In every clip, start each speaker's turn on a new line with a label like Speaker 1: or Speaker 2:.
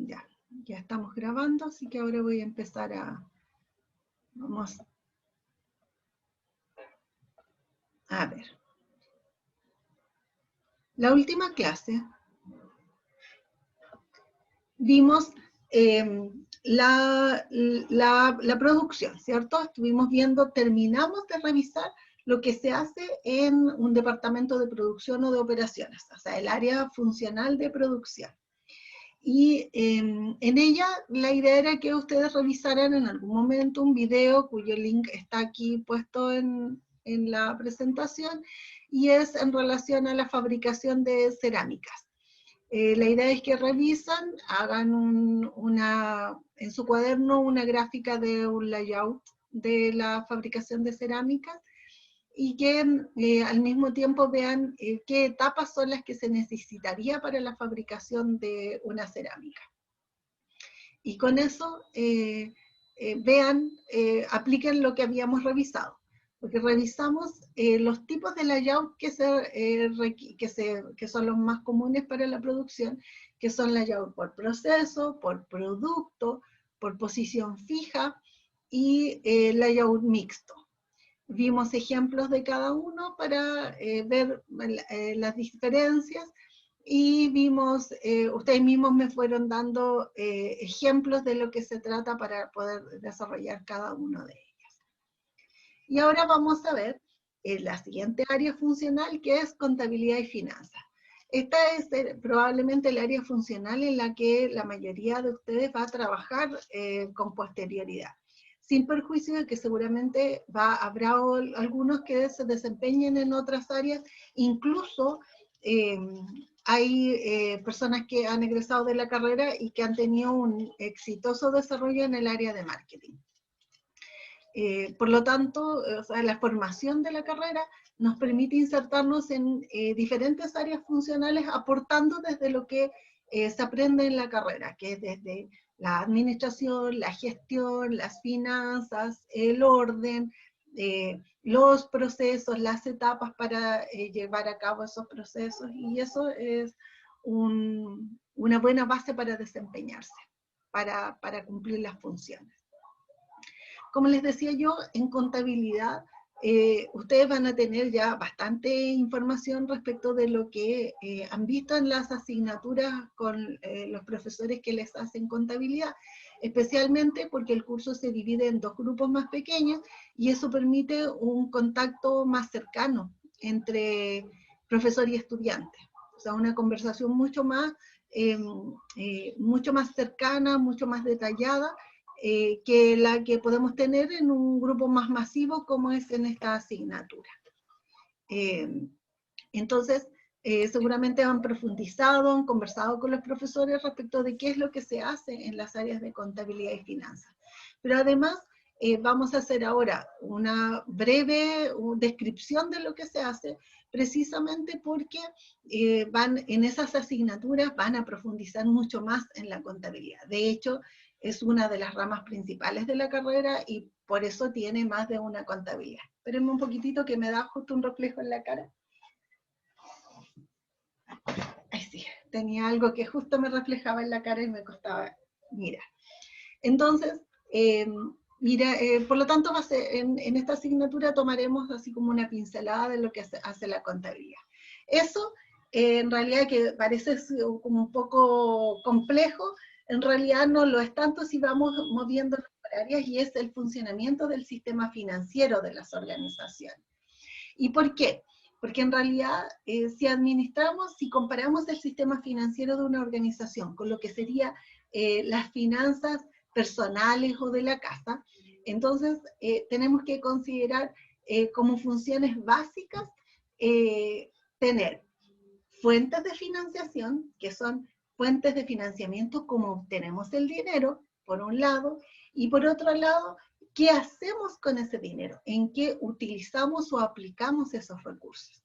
Speaker 1: Ya estamos grabando, así que ahora voy a empezar vamos a ver. La última clase vimos la producción, ¿cierto? Estuvimos viendo, terminamos de revisar lo que se hace en un departamento de producción o de operaciones, o sea, el área funcional de producción. Y en ella la idea era que ustedes revisaran en algún momento un video cuyo link está aquí puesto en la presentación, y es en relación a la fabricación de cerámicas. La idea es que revisan, hagan en su cuaderno una gráfica de un layout de la fabricación de cerámicas, y que al mismo tiempo vean qué etapas son las que se necesitaría para la fabricación de una cerámica. Y con eso apliquen lo que habíamos revisado, porque revisamos los tipos de layout que son los más comunes para la producción, que son layout por proceso, por producto, por posición fija y layout mixto. Vimos ejemplos de cada uno para ver las diferencias, y vimos, ustedes mismos me fueron dando ejemplos de lo que se trata para poder desarrollar cada uno de ellos. Y ahora vamos a ver la siguiente área funcional, que es contabilidad y finanzas. Esta es probablemente el área funcional en la que la mayoría de ustedes va a trabajar con posterioridad, sin perjuicio de que seguramente habrá algunos que se desempeñen en otras áreas. Incluso hay personas que han egresado de la carrera y que han tenido un exitoso desarrollo en el área de marketing. Por lo tanto, o sea, la formación de la carrera nos permite insertarnos en diferentes áreas funcionales, aportando desde lo que se aprende en la carrera, que es desde la administración, la gestión, las finanzas, el orden, los procesos, las etapas para llevar a cabo esos procesos, y eso es una buena base para desempeñarse, para cumplir las funciones. Como les decía yo, en contabilidad ustedes van a tener ya bastante información respecto de lo que han visto en las asignaturas con los profesores que les hacen contabilidad, especialmente porque el curso se divide en dos grupos más pequeños, y eso permite un contacto más cercano entre profesor y estudiante. O sea, una conversación mucho más cercana, mucho más detallada, que la que podemos tener en un grupo más masivo como es en esta asignatura. Entonces, seguramente han profundizado, han conversado con los profesores respecto de qué es lo que se hace en las áreas de contabilidad y finanzas. Pero además, vamos a hacer ahora una breve descripción de lo que se hace, precisamente porque en esas asignaturas van a profundizar mucho más en la contabilidad. De hecho, es una de las ramas principales de la carrera y por eso tiene más de una contabilidad. Espérenme un poquitito que me da justo un reflejo en la cara. Ay, sí, tenía algo que justo me reflejaba en la cara y me costaba mirar. Entonces, por lo tanto, en esta asignatura tomaremos así como una pincelada de lo que hace la contabilidad. Eso, en realidad, que parece como un poco complejo, en realidad no lo es tanto si vamos moviendo las áreas, y es el funcionamiento del sistema financiero de las organizaciones. ¿Y por qué? Porque en realidad, si comparamos el sistema financiero de una organización con lo que serían las finanzas personales o de la casa, entonces tenemos que considerar como funciones básicas tener fuentes de financiación, que son fuentes de financiamiento, como obtenemos el dinero, por un lado, y por otro lado, ¿qué hacemos con ese dinero? ¿En qué utilizamos o aplicamos esos recursos?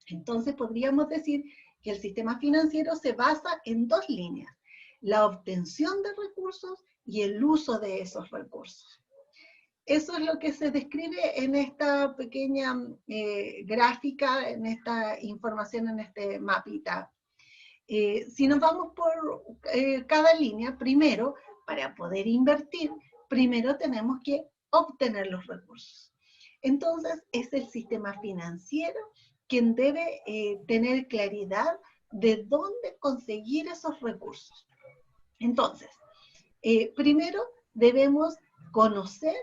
Speaker 1: Entonces podríamos decir que el sistema financiero se basa en dos líneas: la obtención de recursos y el uso de esos recursos. Eso es lo que se describe en esta pequeña gráfica, en esta información, en este mapita. Si nos vamos por cada línea, primero, para poder invertir, primero tenemos que obtener los recursos. Entonces, es el sistema financiero quien debe tener claridad de dónde conseguir esos recursos. Entonces, primero debemos conocer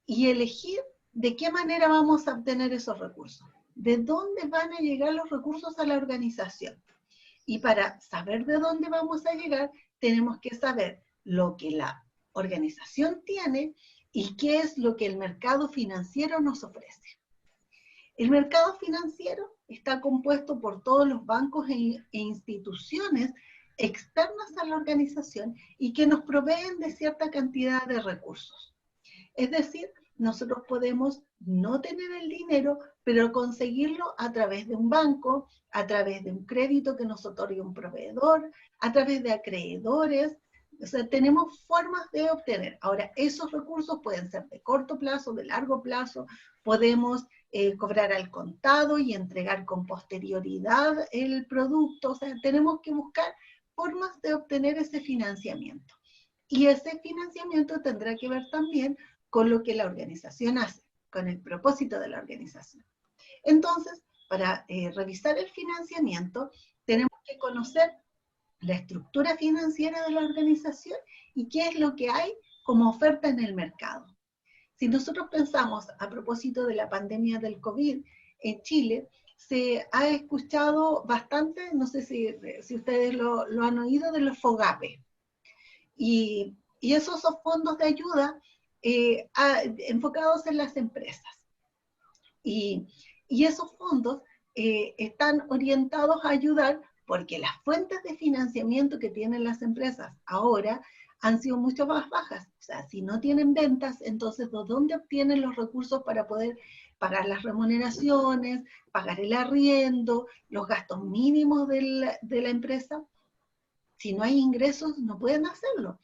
Speaker 1: y elegir de qué manera vamos a obtener esos recursos, de dónde van a llegar los recursos a la organización. Y para saber de dónde vamos a llegar, tenemos que saber lo que la organización tiene y qué es lo que el mercado financiero nos ofrece. El mercado financiero está compuesto por todos los bancos e instituciones externas a la organización y que nos proveen de cierta cantidad de recursos. Es decir, nosotros podemos no tener el dinero, pero conseguirlo a través de un banco, a través de un crédito que nos otorgue un proveedor, a través de acreedores. O sea, tenemos formas de obtener. Ahora, esos recursos pueden ser de corto plazo, de largo plazo, podemos cobrar al contado y entregar con posterioridad el producto. O sea, tenemos que buscar formas de obtener ese financiamiento. Y ese financiamiento tendrá que ver también con lo que la organización hace, con el propósito de la organización. Entonces, para revisar el financiamiento, tenemos que conocer la estructura financiera de la organización y qué es lo que hay como oferta en el mercado. Si nosotros pensamos a propósito de la pandemia del COVID en Chile, se ha escuchado bastante, no sé si ustedes lo han oído, de los FOGAPE. Y esos son fondos de ayuda enfocados en las empresas. Y esos fondos están orientados a ayudar porque las fuentes de financiamiento que tienen las empresas ahora han sido mucho más bajas. O sea, si no tienen ventas, entonces ¿de dónde obtienen los recursos para poder pagar las remuneraciones, pagar el arriendo, los gastos mínimos de la empresa? Si no hay ingresos, no pueden hacerlo.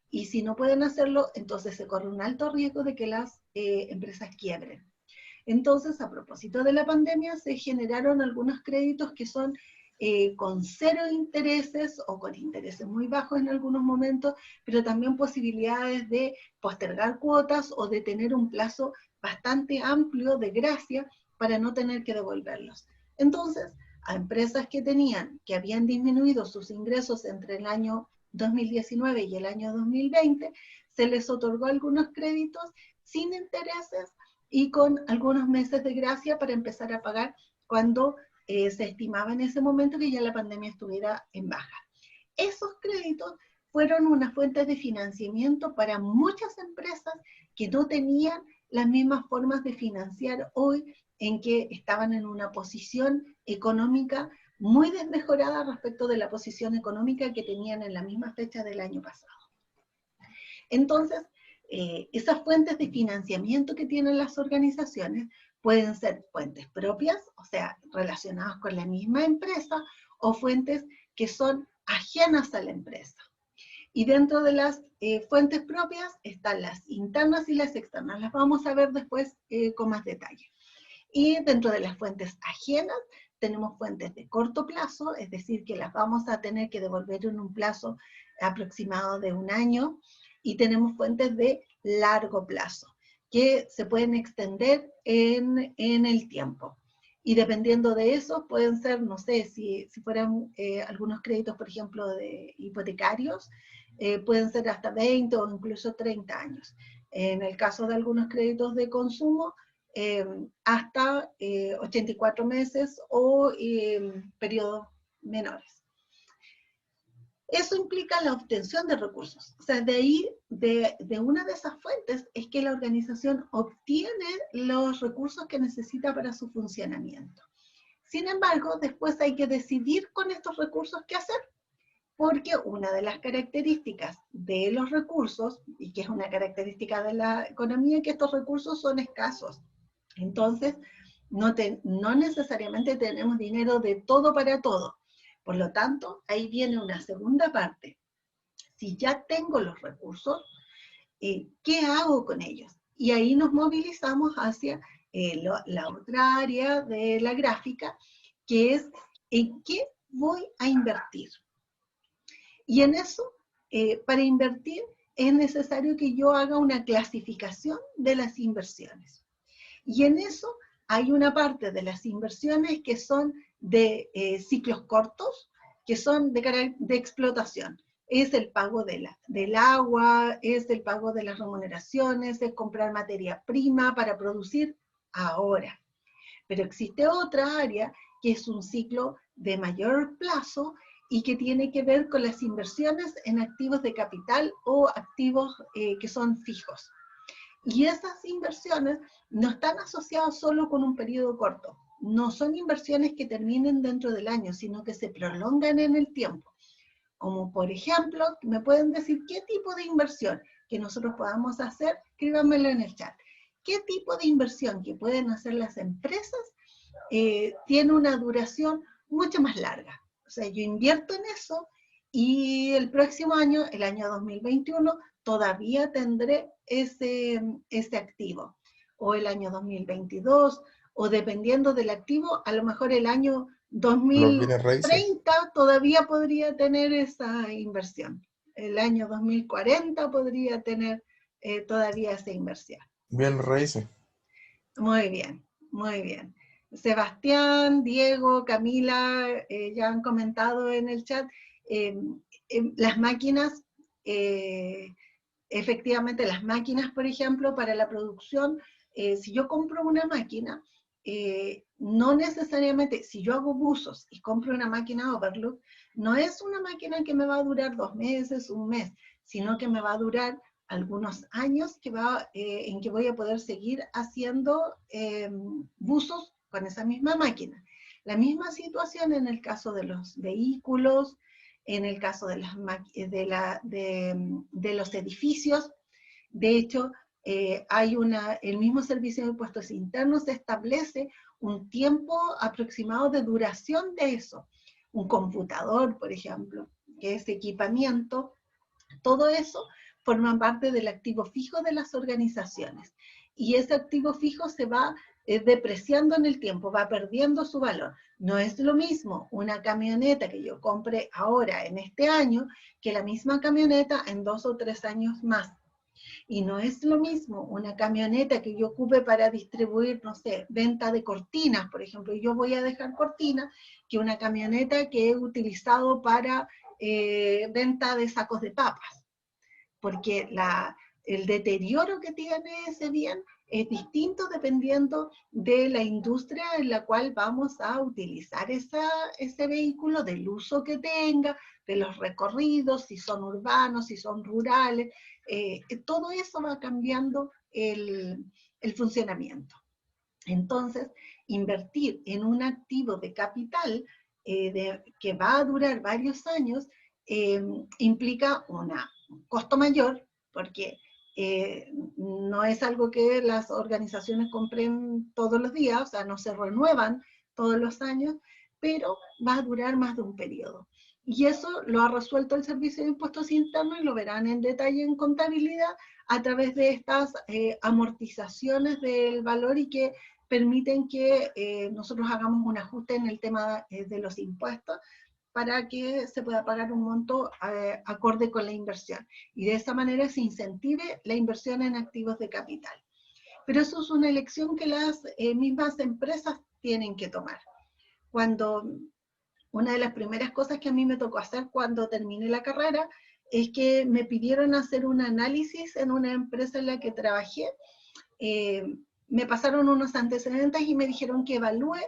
Speaker 1: Y si no pueden hacerlo, entonces se corre un alto riesgo de que las empresas quiebren. Entonces, a propósito de la pandemia, se generaron algunos créditos que son con cero intereses o con intereses muy bajos en algunos momentos, pero también posibilidades de postergar cuotas o de tener un plazo bastante amplio de gracia para no tener que devolverlos. Entonces, a empresas que habían disminuido sus ingresos entre el año 2019 y el año 2020, se les otorgó algunos créditos sin intereses y con algunos meses de gracia para empezar a pagar cuando se estimaba en ese momento que ya la pandemia estuviera en baja. Esos créditos fueron una fuente de financiamiento para muchas empresas que no tenían las mismas formas de financiar hoy, en que estaban en una posición económica muy desmejorada respecto de la posición económica que tenían en la misma fecha del año pasado. Entonces, esas fuentes de financiamiento que tienen las organizaciones pueden ser fuentes propias, o sea, relacionadas con la misma empresa, o fuentes que son ajenas a la empresa. Y dentro de las fuentes propias están las internas y las externas. Las vamos a ver después con más detalle. Y dentro de las fuentes ajenas tenemos fuentes de corto plazo, es decir, que las vamos a tener que devolver en un plazo aproximado de un año, y tenemos fuentes de largo plazo, que se pueden extender en el tiempo. Y dependiendo de eso, pueden ser, no sé, si fueran algunos créditos, por ejemplo, de hipotecarios, pueden ser hasta 20 o incluso 30 años. En el caso de algunos créditos de consumo, hasta 84 meses o periodos menores. Eso implica la obtención de recursos. O sea, de ahí, de una de esas fuentes, es que la organización obtiene los recursos que necesita para su funcionamiento. Sin embargo, después hay que decidir con estos recursos qué hacer, porque una de las características de los recursos, y que es una característica de la economía, es que estos recursos son escasos. Entonces, no necesariamente tenemos dinero de todo para todo. Por lo tanto, ahí viene una segunda parte. Si ya tengo los recursos, ¿qué hago con ellos? Y ahí nos movilizamos hacia la otra área de la gráfica, que es en qué voy a invertir. Y en eso, para invertir, es necesario que yo haga una clasificación de las inversiones. Y en eso hay una parte de las inversiones que son de ciclos cortos, que son de explotación. Es el pago del agua, es el pago de las remuneraciones, es comprar materia prima para producir ahora. Pero existe otra área que es un ciclo de mayor plazo y que tiene que ver con las inversiones en activos de capital o activos que son fijos. Y esas inversiones no están asociadas solo con un periodo corto. No son inversiones que terminen dentro del año, sino que se prolongan en el tiempo. Como por ejemplo, me pueden decir qué tipo de inversión que nosotros podamos hacer, escríbanmelo en el chat. ¿Qué tipo de inversión que pueden hacer las empresas tiene una duración mucho más larga? O sea, yo invierto en eso y el próximo año, el año 2021, todavía tendré ese activo. O el año 2022, o dependiendo del activo, a lo mejor el año
Speaker 2: Los bienes raíces.
Speaker 1: 2030 todavía podría tener esa inversión. El año 2040 podría tener todavía esa inversión.
Speaker 2: Bienes raíces.
Speaker 1: Muy bien, muy bien. Sebastián, Diego, Camila, ya han comentado en el chat, las máquinas, efectivamente las máquinas, por ejemplo, para la producción, si yo compro una máquina, no necesariamente, si yo hago buzos y compro una máquina Overlock, no es una máquina que me va a durar 2 meses, un mes, sino que me va a durar algunos años en que voy a poder seguir haciendo buzos con esa misma máquina. La misma situación en el caso de los vehículos, en el caso de los edificios. De hecho, el mismo Servicio de Impuestos Internos establece un tiempo aproximado de duración de eso. Un computador, por ejemplo, que es equipamiento, todo eso forma parte del activo fijo de las organizaciones. Y ese activo fijo se va depreciando en el tiempo, va perdiendo su valor. No es lo mismo una camioneta que yo compre ahora en este año que la misma camioneta en 2 o 3 años más. Y no es lo mismo una camioneta que yo ocupe para distribuir, no sé, venta de cortinas, por ejemplo, y yo voy a dejar cortinas, que una camioneta que he utilizado para venta de sacos de papas. Porque el deterioro que tiene ese bien es distinto dependiendo de la industria en la cual vamos a utilizar ese vehículo, del uso que tenga, de los recorridos, si son urbanos, si son rurales, todo eso va cambiando el funcionamiento. Entonces, invertir en un activo de capital que va a durar varios años implica un costo mayor, porque no es algo que las organizaciones compren todos los días, o sea, no se renuevan todos los años, pero va a durar más de un periodo. Y eso lo ha resuelto el Servicio de Impuestos Internos y lo verán en detalle en contabilidad a través de estas amortizaciones del valor y que permiten que nosotros hagamos un ajuste en el tema de los impuestos para que se pueda pagar un monto acorde con la inversión. Y de esa manera se incentive la inversión en activos de capital. Pero eso es una elección que las mismas empresas tienen que tomar. Una de las primeras cosas que a mí me tocó hacer cuando terminé la carrera es que me pidieron hacer un análisis en una empresa en la que trabajé. Me pasaron unos antecedentes y me dijeron que evalúe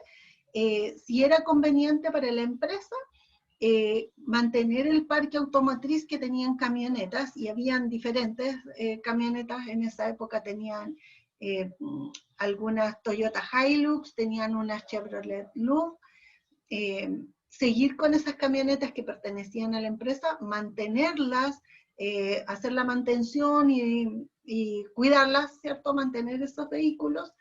Speaker 1: si era conveniente para la empresa mantener el parque automotriz que tenían camionetas, y habían diferentes camionetas en esa época, tenían algunas Toyota Hilux, tenían unas Chevrolet Loop, seguir con esas camionetas que pertenecían a la empresa, mantenerlas, hacer la mantención y cuidarlas, ¿cierto? Mantener esos vehículos,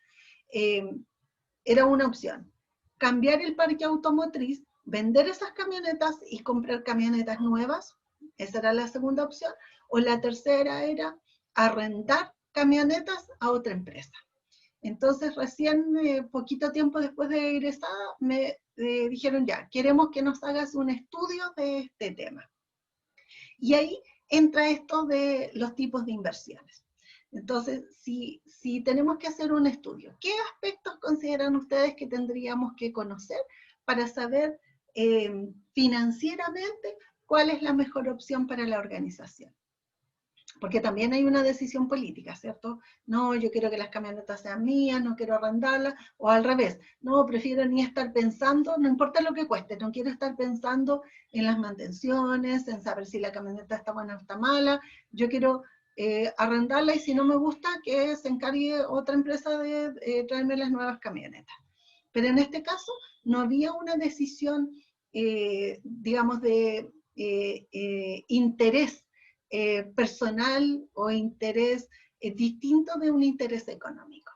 Speaker 1: era una opción. Cambiar el parque automotriz, vender esas camionetas y comprar camionetas nuevas, esa era la segunda opción. O la tercera era arrendar camionetas a otra empresa. Entonces, recién, poquito tiempo después de egresada, me dijeron ya, queremos que nos hagas un estudio de este tema. Y ahí entra esto de los tipos de inversiones. Entonces, si tenemos que hacer un estudio, ¿qué aspectos consideran ustedes que tendríamos que conocer para saber financieramente cuál es la mejor opción para la organización? Porque también hay una decisión política, ¿cierto? No, yo quiero que las camionetas sean mías, no quiero arrendarlas, o al revés, no, prefiero ni estar pensando, no importa lo que cueste, no quiero estar pensando en las mantenciones, en saber si la camioneta está buena o está mala, yo quiero arrendarla y si no me gusta, que se encargue otra empresa de traerme las nuevas camionetas. Pero en este caso no había una decisión, digamos, de interés personal o interés distinto de un interés económico.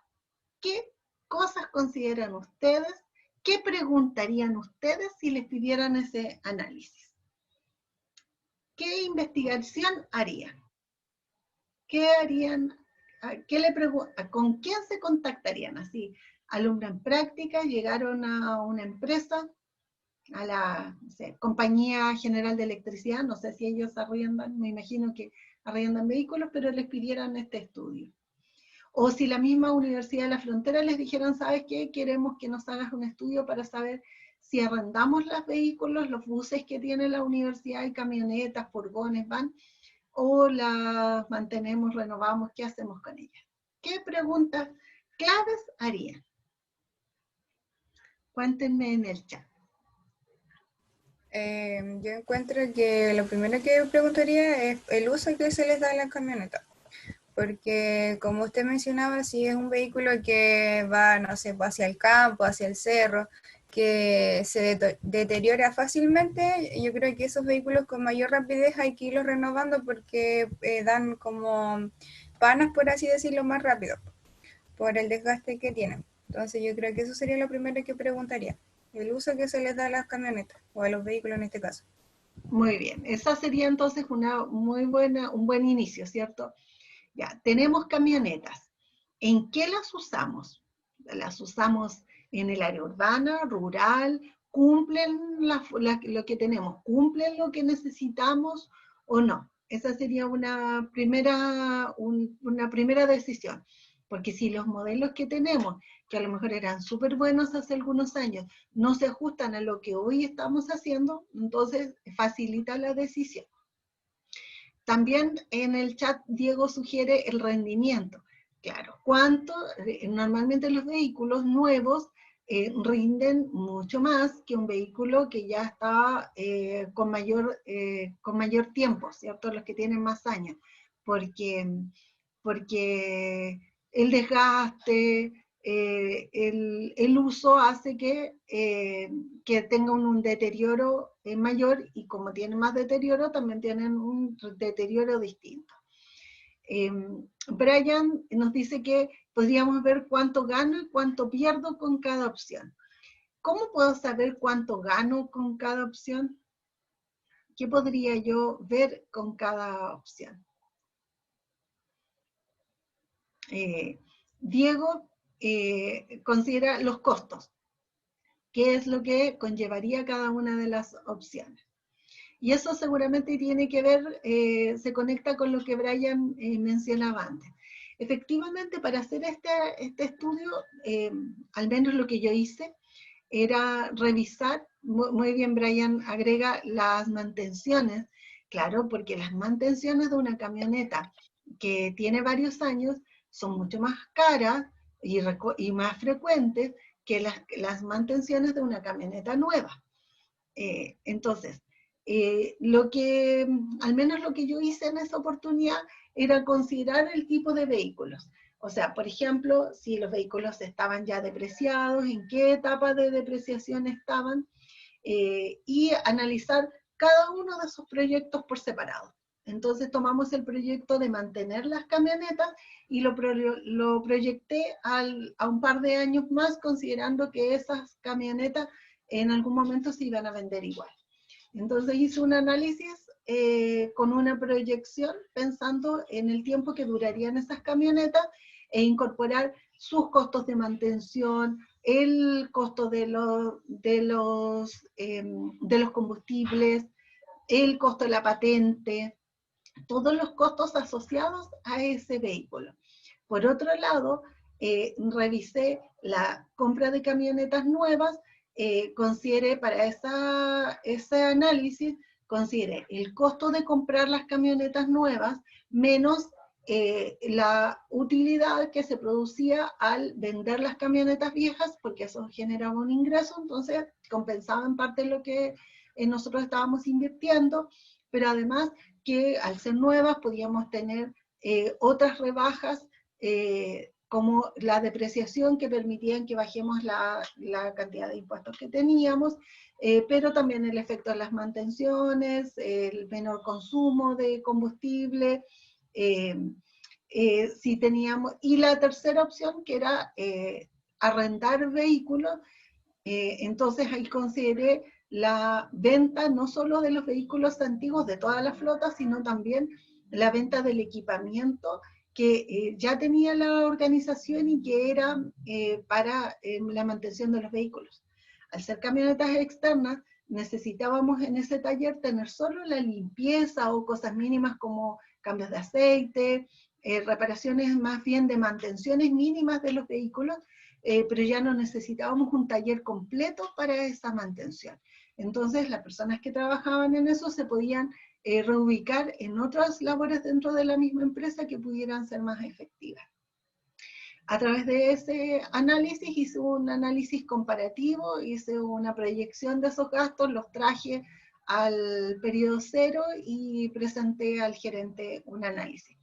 Speaker 1: ¿Qué cosas consideran ustedes? ¿Qué preguntarían ustedes si les pidieran ese análisis? ¿Qué investigación harían? ¿Qué harían? ¿Con quién se contactarían? Así, alumbran prácticas, llegaron a una empresa, a la no sé, Compañía General de Electricidad, no sé si ellos arriendan, me imagino que arriendan vehículos, pero les pidieran este estudio. O si la misma Universidad de la Frontera les dijeran, ¿sabes qué? Queremos que nos hagas un estudio para saber si arrendamos los vehículos, los buses que tiene la universidad, y camionetas, furgones, van, o las mantenemos, renovamos, ¿qué hacemos con ellas? ¿Qué preguntas claves harían? Cuéntenme en el chat.
Speaker 3: Yo encuentro que lo primero que preguntaría es el uso que se les da a la camioneta. Porque como usted mencionaba, si es un vehículo que va, no sé, hacia el campo, hacia el cerro, que se deteriora fácilmente, yo creo que esos vehículos con mayor rapidez hay que irlos renovando porque dan como panas, por así decirlo, más rápido, por el desgaste que tienen. Entonces yo creo que eso sería lo primero que preguntaría, el uso que se les da a las camionetas, o a los vehículos en este caso.
Speaker 1: Muy bien, esa sería entonces un buen inicio, ¿cierto? Ya, tenemos camionetas. ¿En qué las usamos? ¿Las usamos en el área urbana, rural? ¿Cumplen lo que tenemos? ¿Cumplen lo que necesitamos o no? Esa sería una primera decisión. Porque si los modelos que tenemos, que a lo mejor eran súper buenos hace algunos años, no se ajustan a lo que hoy estamos haciendo, entonces facilita la decisión. También en el chat Diego sugiere el rendimiento. Claro, normalmente los vehículos nuevos rinden mucho más que un vehículo que ya está con mayor tiempo, ¿cierto? Los que tienen más años, porque el desgaste, el uso hace que tengan un deterioro mayor, y como tienen más deterioro, también tienen un deterioro distinto. Brian nos dice que podríamos ver cuánto gano y cuánto pierdo con cada opción. ¿Cómo puedo saber cuánto gano con cada opción? ¿Qué podría yo ver con cada opción? Diego considera los costos, qué es lo que conllevaría cada una de las opciones. Y eso seguramente tiene que ver, se conecta con lo que Brian mencionaba antes. Efectivamente, para hacer este estudio, al menos lo que yo hice, era revisar, muy bien Brian agrega las mantenciones, claro, porque las mantenciones de una camioneta que tiene varios años son mucho más caras y más frecuentes que las mantenciones de una camioneta nueva. Entonces, al menos lo que yo hice en esa oportunidad era considerar el tipo de vehículos. O sea, por ejemplo, si los vehículos estaban ya depreciados, en qué etapa de depreciación estaban, y analizar cada uno de esos proyectos por separado. Entonces tomamos el proyecto de mantener las camionetas y lo proyecté a un par de años más, considerando que esas camionetas en algún momento se iban a vender igual. Entonces hice un análisis con una proyección pensando en el tiempo que durarían esas camionetas e incorporar sus costos de mantención, el costo de los combustibles, el costo de la patente, todos los costos asociados a ese vehículo. Por otro lado, revisé la compra de camionetas nuevas, consideré para ese análisis, consideré el costo de comprar las camionetas nuevas menos la utilidad que se producía al vender las camionetas viejas, porque eso generaba un ingreso, entonces compensaba en parte lo que nosotros estábamos invirtiendo, pero además que al ser nuevas podíamos tener otras rebajas como la depreciación que permitían que bajemos la cantidad de impuestos que teníamos, pero también el efecto de las mantenciones, el menor consumo de combustible, si teníamos, y la tercera opción que era arrendar vehículos, entonces ahí consideré la venta no solo de los vehículos antiguos de toda la flota, sino también la venta del equipamiento que ya tenía la organización y que era para la mantención de los vehículos. Al ser camionetas externas, necesitábamos en ese taller tener solo la limpieza o cosas mínimas como cambios de aceite, reparaciones más bien de mantenciones mínimas de los vehículos, pero ya no necesitábamos un taller completo para esa mantención. Entonces las personas que trabajaban en eso se podían reubicar en otras labores dentro de la misma empresa que pudieran ser más efectivas. A través de ese análisis hice un análisis comparativo, hice una proyección de esos gastos, los traje al periodo cero y presenté al gerente un análisis.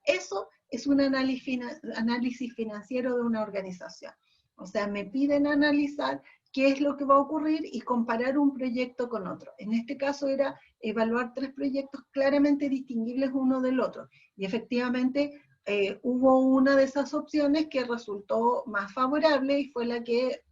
Speaker 1: Eso es un análisis financiero de una organización. O sea, me piden analizar qué es lo que va a ocurrir y comparar un proyecto con otro. En este caso era evaluar 3 proyectos claramente distinguibles uno del otro. Y efectivamente hubo una de esas opciones que resultó más favorable y fue la que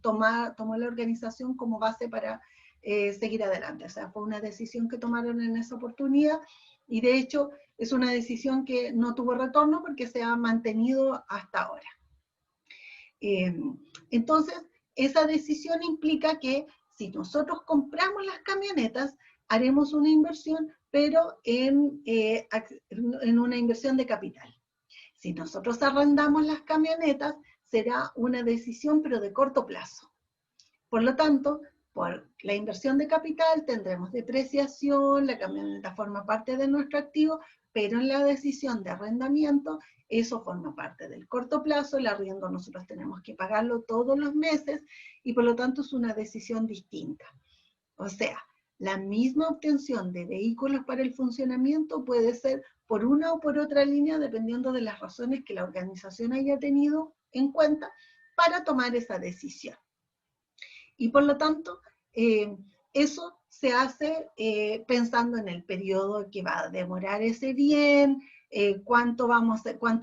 Speaker 1: tomó la organización como base para seguir adelante. O sea, fue una decisión que tomaron en esa oportunidad y de hecho es una decisión que no tuvo retorno porque se ha mantenido hasta ahora. Entonces, esa decisión implica que si nosotros compramos las camionetas, haremos una inversión, pero en una inversión de capital. Si nosotros arrendamos las camionetas, será una decisión, pero de corto plazo. Por lo tanto, por la inversión de capital tendremos depreciación, la camioneta forma parte de nuestro activo, pero en la decisión de arrendamiento, eso forma parte del corto plazo, el arriendo nosotros tenemos que pagarlo todos los meses y por lo tanto es una decisión distinta. O sea, la misma obtención de vehículos para el funcionamiento puede ser por una o por otra línea dependiendo de las razones que la organización haya tenido en cuenta para tomar esa decisión. Y por lo tanto, eso se hace pensando en el periodo que va a demorar ese bien, cuánto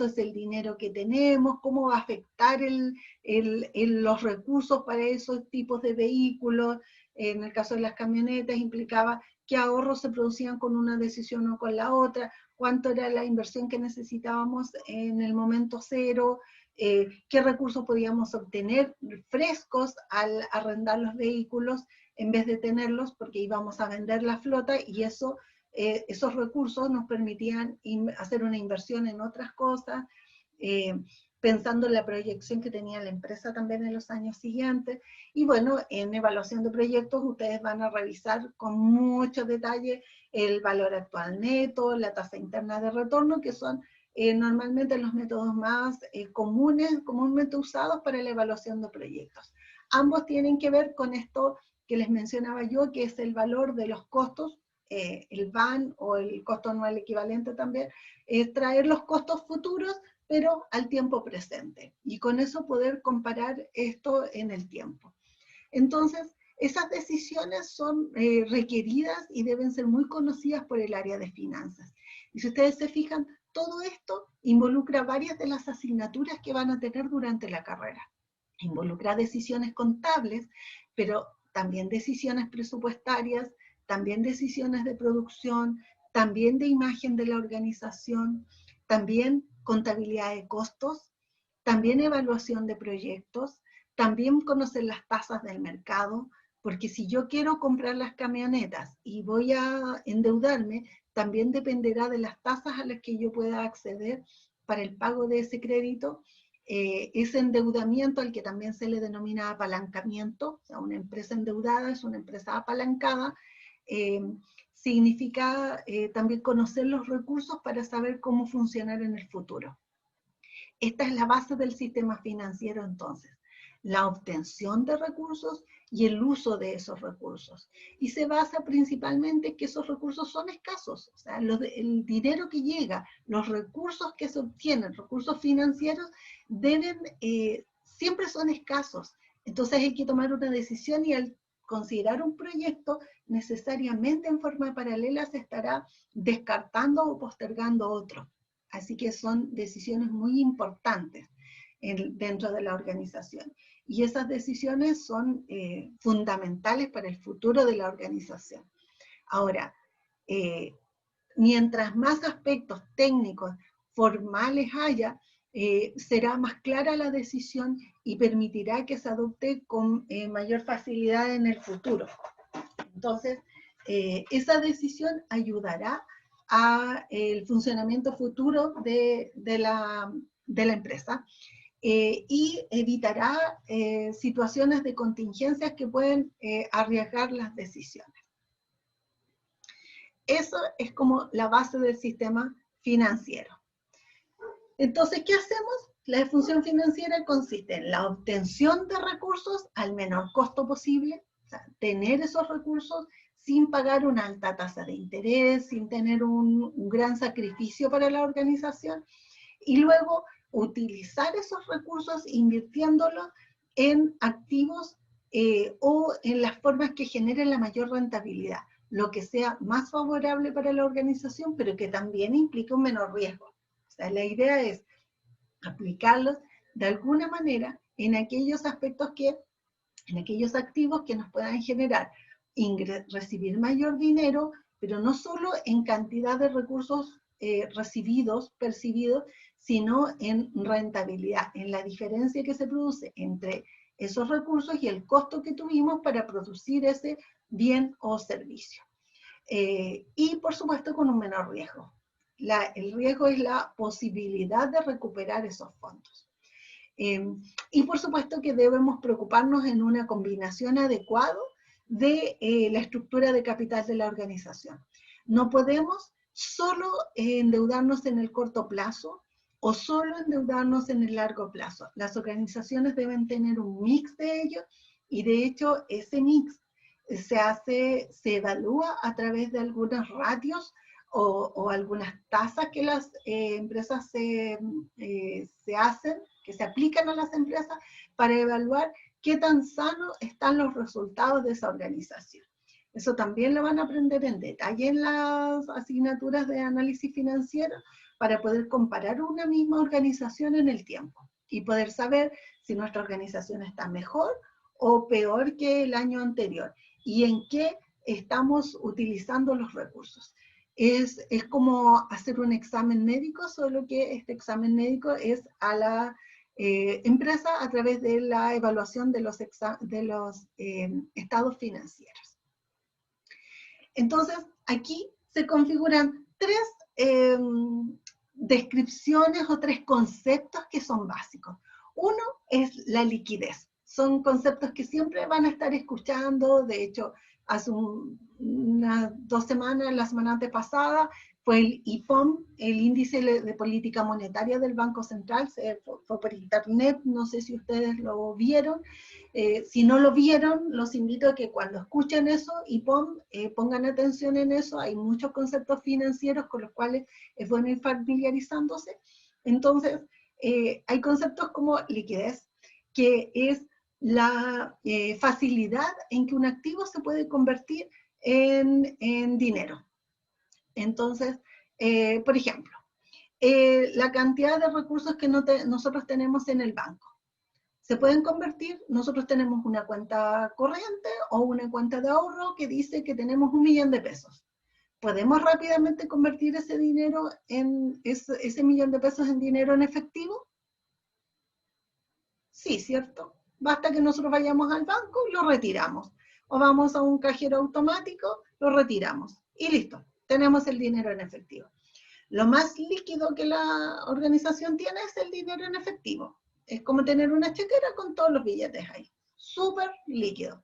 Speaker 1: es el dinero que tenemos, cómo va a afectar los recursos para esos tipos de vehículos. En el caso de las camionetas implicaba qué ahorros se producían con una decisión o con la otra, cuánto era la inversión que necesitábamos en el momento cero, qué recursos podíamos obtener frescos al arrendar los vehículos en vez de tenerlos porque íbamos a vender la flota y esos recursos nos permitían hacer una inversión en otras cosas, pensando en la proyección que tenía la empresa también en los años siguientes. Y bueno, en evaluación de proyectos ustedes van a revisar con mucho detalle el valor actual neto, la tasa interna de retorno, que son normalmente los métodos más comúnmente usados para la evaluación de proyectos. Ambos tienen que ver con esto que les mencionaba yo, que es el valor de los costos, el VAN o el costo anual equivalente también, es traer los costos futuros, pero al tiempo presente. Y con eso poder comparar esto en el tiempo. Entonces, esas decisiones son requeridas y deben ser muy conocidas por el área de finanzas. Y si ustedes se fijan, todo esto involucra varias de las asignaturas que van a tener durante la carrera. Involucra decisiones contables, pero también decisiones presupuestarias, también decisiones de producción, también de imagen de la organización, también contabilidad de costos, también evaluación de proyectos, también conocer las tasas del mercado, porque si yo quiero comprar las camionetas y voy a endeudarme, también dependerá de las tasas a las que yo pueda acceder para el pago de ese crédito. Ese endeudamiento, al que también se le denomina apalancamiento, o sea, una empresa endeudada es una empresa apalancada, significa también conocer los recursos para saber cómo funcionar en el futuro. Esta es la base del sistema financiero entonces, la obtención de recursos y el uso de esos recursos. Y se basa principalmente en que esos recursos son escasos, o sea, el dinero que llega, los recursos que se obtienen, recursos financieros, siempre son escasos. Entonces hay que tomar una decisión y al considerar un proyecto, necesariamente en forma paralela se estará descartando o postergando otro. Así que son decisiones muy importantes dentro de la organización. Y esas decisiones son fundamentales para el futuro de la organización. Ahora, mientras más aspectos técnicos, formales haya, será más clara la decisión y permitirá que se adopte con mayor facilidad en el futuro. Entonces, esa decisión ayudará al funcionamiento futuro de la empresa y evitará situaciones de contingencias que pueden arriesgar las decisiones. Eso es como la base del sistema financiero. Entonces, ¿qué hacemos? La función financiera consiste en la obtención de recursos al menor costo posible, o sea, tener esos recursos sin pagar una alta tasa de interés, sin tener un gran sacrificio para la organización, y luego utilizar esos recursos invirtiéndolos en activos o en las formas que generen la mayor rentabilidad, lo que sea más favorable para la organización, pero que también implica un menor riesgo. O sea, la idea es aplicarlos de alguna manera en aquellos aspectos en aquellos activos que nos puedan generar recibir mayor dinero, pero no solo en cantidad de recursos percibidos, sino en rentabilidad, en la diferencia que se produce entre esos recursos y el costo que tuvimos para producir ese bien o servicio. Y por supuesto con un menor riesgo. El riesgo es la posibilidad de recuperar esos fondos. Y por supuesto que debemos preocuparnos en una combinación adecuada de la estructura de capital de la organización. No podemos solo endeudarnos en el corto plazo o solo endeudarnos en el largo plazo. Las organizaciones deben tener un mix de ellos y de hecho ese mix se evalúa a través de algunos ratios o algunas tasas que las empresas se hacen, que se aplican a las empresas para evaluar qué tan sanos están los resultados de esa organización. Eso también lo van a aprender en detalle en las asignaturas de análisis financiero para poder comparar una misma organización en el tiempo y poder saber si nuestra organización está mejor o peor que el año anterior y en qué estamos utilizando los recursos. Es como hacer un examen médico, solo que este examen médico es a la empresa a través de la evaluación de los estados financieros. Entonces, aquí se configuran tres descripciones o tres conceptos que son básicos. Uno es la liquidez. Son conceptos que siempre van a estar escuchando. De hecho, hace unas 2 semanas, la semana antepasada, fue el IPOM, el Índice de Política Monetaria del Banco Central, fue por internet, no sé si ustedes lo vieron. Si no lo vieron, los invito a que cuando escuchen eso, IPOM, pongan atención en eso. Hay muchos conceptos financieros con los cuales es bueno ir familiarizándose. Entonces, hay conceptos como liquidez, que es la facilidad en que un activo se puede convertir en dinero. Entonces, por ejemplo, la cantidad de recursos que nosotros tenemos en el banco. Se pueden convertir, nosotros tenemos una cuenta corriente o una cuenta de ahorro que dice que tenemos 1 millón de pesos. ¿Podemos rápidamente convertir ese dinero ese millón de pesos en dinero en efectivo? Sí, ¿cierto? Basta que nosotros vayamos al banco y lo retiramos. o vamos a un cajero automático, lo retiramos y listo, tenemos el dinero en efectivo. Lo más líquido que la organización tiene es el dinero en efectivo. Es como tener una chequera con todos los billetes ahí. Súper líquido.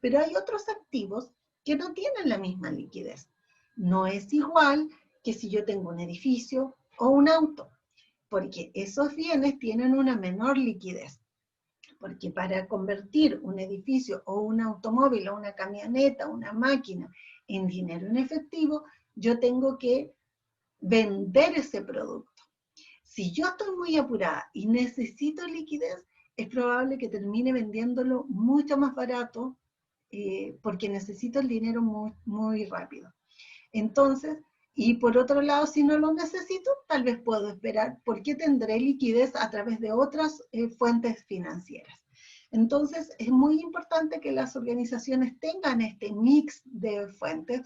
Speaker 1: Pero hay otros activos que no tienen la misma liquidez. No es igual que si yo tengo un edificio o un auto, porque esos bienes tienen una menor liquidez. Porque para convertir un edificio o un automóvil o una camioneta, una máquina en dinero en efectivo, yo tengo que vender ese producto. Si yo estoy muy apurada y necesito liquidez, es probable que termine vendiéndolo mucho más barato porque necesito el dinero muy, muy rápido. Entonces, y por otro lado, si no lo necesito, tal vez puedo esperar porque tendré liquidez a través de otras fuentes financieras. Entonces, es muy importante que las organizaciones tengan este mix de fuentes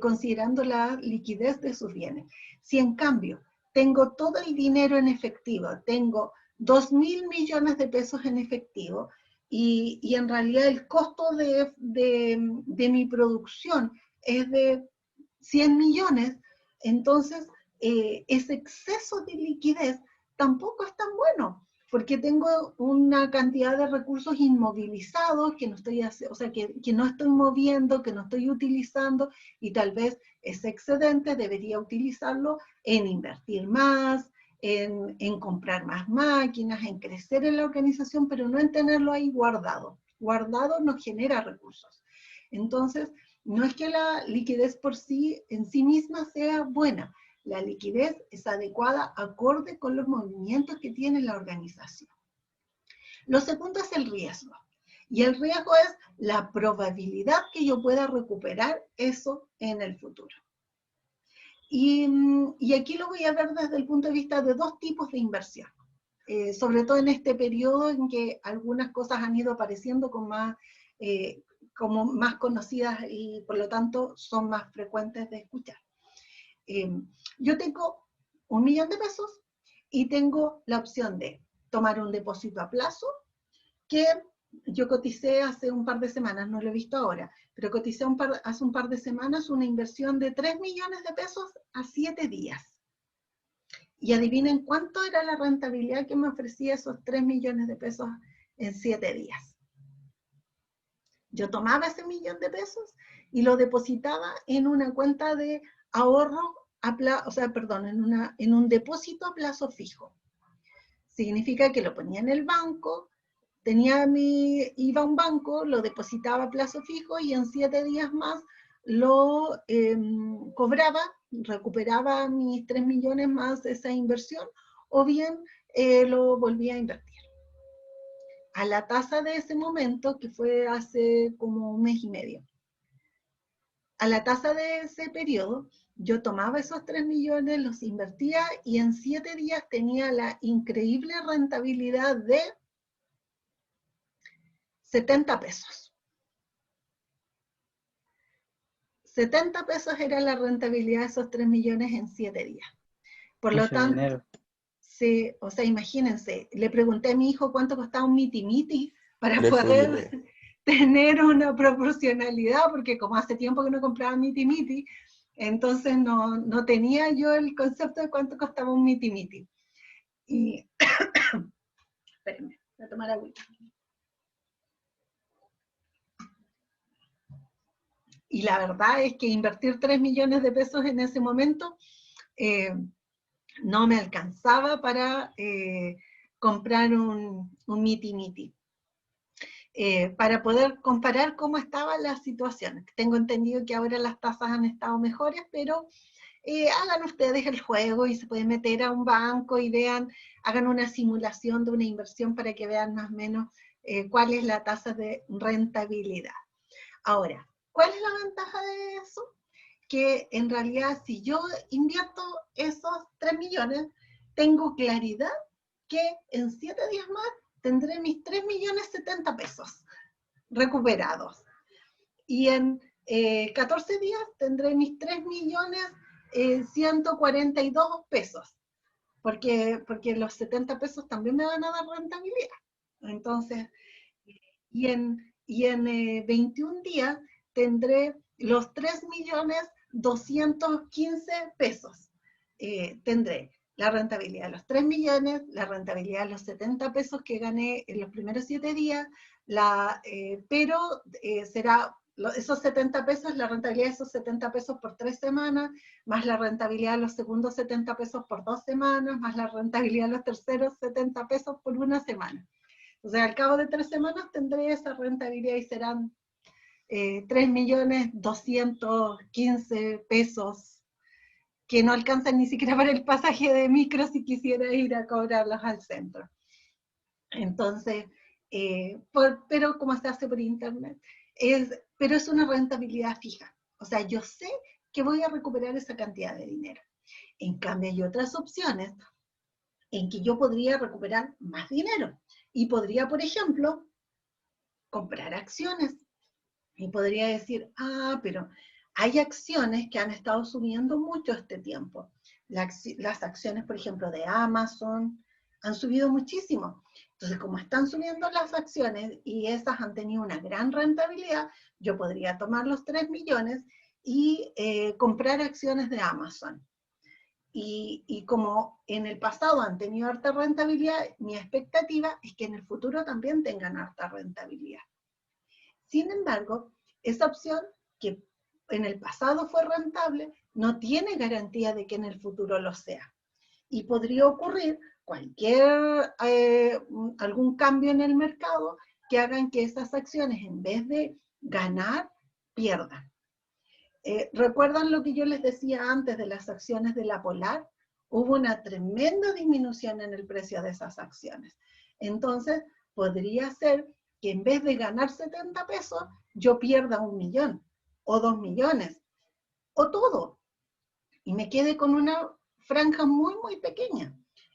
Speaker 1: considerando la liquidez de sus bienes. Si en cambio tengo todo el dinero en efectivo, tengo 2.000 millones de pesos en efectivo y en realidad el costo de mi producción es de 100 millones, entonces ese exceso de liquidez tampoco es tan bueno, porque tengo una cantidad de recursos inmovilizados que no estoy, o sea, que no estoy moviendo, que no estoy utilizando, y tal vez ese excedente debería utilizarlo en invertir más, en comprar más máquinas, en crecer en la organización, pero no en tenerlo ahí guardado. Guardado no genera recursos. Entonces, no es que la liquidez por sí, en sí misma, sea buena. La liquidez es adecuada acorde con los movimientos que tiene la organización. Lo segundo es el riesgo. Y el riesgo es la probabilidad que yo pueda recuperar eso en el futuro. Y aquí lo voy a ver desde el punto de vista de dos tipos de inversión. Sobre todo en este periodo en que algunas cosas han ido apareciendo con más, como más conocidas y por lo tanto son más frecuentes de escuchar. Yo tengo 1 millón de pesos y tengo la opción de tomar un depósito a plazo, que yo coticé hace un par de semanas, no lo he visto ahora, pero coticé hace un par de semanas una inversión de 3 millones de pesos a 7 días. Y adivinen cuánto era la rentabilidad que me ofrecía esos 3 millones de pesos en 7 días. Yo tomaba ese 1 millón de pesos y lo depositaba en una cuenta de ahorro, en un depósito a plazo fijo. Significa que lo ponía en el banco, iba a un banco, lo depositaba a plazo fijo y en 7 días más lo cobraba, recuperaba mis 3 millones más esa inversión, o bien lo volvía a invertir. A la tasa de ese momento, que fue hace como 1 mes y medio. A la tasa de ese periodo, yo tomaba esos 3 millones, los invertía y en 7 días tenía la increíble rentabilidad de 70 pesos. 70 pesos era la rentabilidad de esos 3 millones en 7 días. Por lo tanto, sí, o sea, imagínense, le pregunté a mi hijo cuánto costaba un miti-miti para poder tener una proporcionalidad, porque como hace tiempo que no compraba miti-miti, entonces no tenía yo el concepto de cuánto costaba un miti-miti. Y, espérenme, voy a tomar agüita. Y la verdad es que invertir 3 millones de pesos en ese momento no me alcanzaba para comprar un miti-miti. Para poder comparar cómo estaban las situaciones. Tengo entendido que ahora las tasas han estado mejores, pero hagan ustedes el juego y se pueden meter a un banco y hagan una simulación de una inversión para que vean más o menos cuál es la tasa de rentabilidad. Ahora, ¿cuál es la ventaja de eso? Que en realidad si yo invierto esos 3 millones, tengo claridad que en 7 días más tendré mis 3 millones 70 pesos recuperados. Y en 14 días tendré mis 3 millones 142 pesos. Porque los 70 pesos también me van a dar rentabilidad. Entonces, y y en 21 días tendré los 3.215.000 pesos. Tendré la rentabilidad de los 3 millones, la rentabilidad de los 70 pesos que gané en los primeros 7 días, pero será esos 70 pesos, la rentabilidad de esos 70 pesos por 3 semanas, más la rentabilidad de los segundos 70 pesos por 2 semanas, más la rentabilidad de los terceros 70 pesos por 1 semana. O sea, al cabo de 3 semanas tendré esa rentabilidad y serán 3.215.000 pesos, que no alcanzan ni siquiera para el pasaje de micro si quisiera ir a cobrarlos al centro. Entonces, pero como se hace por internet, pero es una rentabilidad fija. O sea, yo sé que voy a recuperar esa cantidad de dinero. En cambio, hay otras opciones en que yo podría recuperar más dinero. Y podría, por ejemplo, comprar acciones. Y podría decir, pero hay acciones que han estado subiendo mucho este tiempo. Las acciones, por ejemplo, de Amazon han subido muchísimo. Entonces, como están subiendo las acciones y esas han tenido una gran rentabilidad, yo podría tomar los 3 millones y comprar acciones de Amazon. Y como en el pasado han tenido harta rentabilidad, mi expectativa es que en el futuro también tengan harta rentabilidad. Sin embargo, esa opción que en el pasado fue rentable no tiene garantía de que en el futuro lo sea. Y podría ocurrir algún cambio en el mercado que hagan que esas acciones, en vez de ganar, pierdan. ¿Recuerdan lo que yo les decía antes de las acciones de la Polar? Hubo una tremenda disminución en el precio de esas acciones. Entonces, podría ser que en vez de ganar 70 pesos, yo pierda 1 millón, o 2 millones, o todo, y me quede con una franja muy, muy pequeña.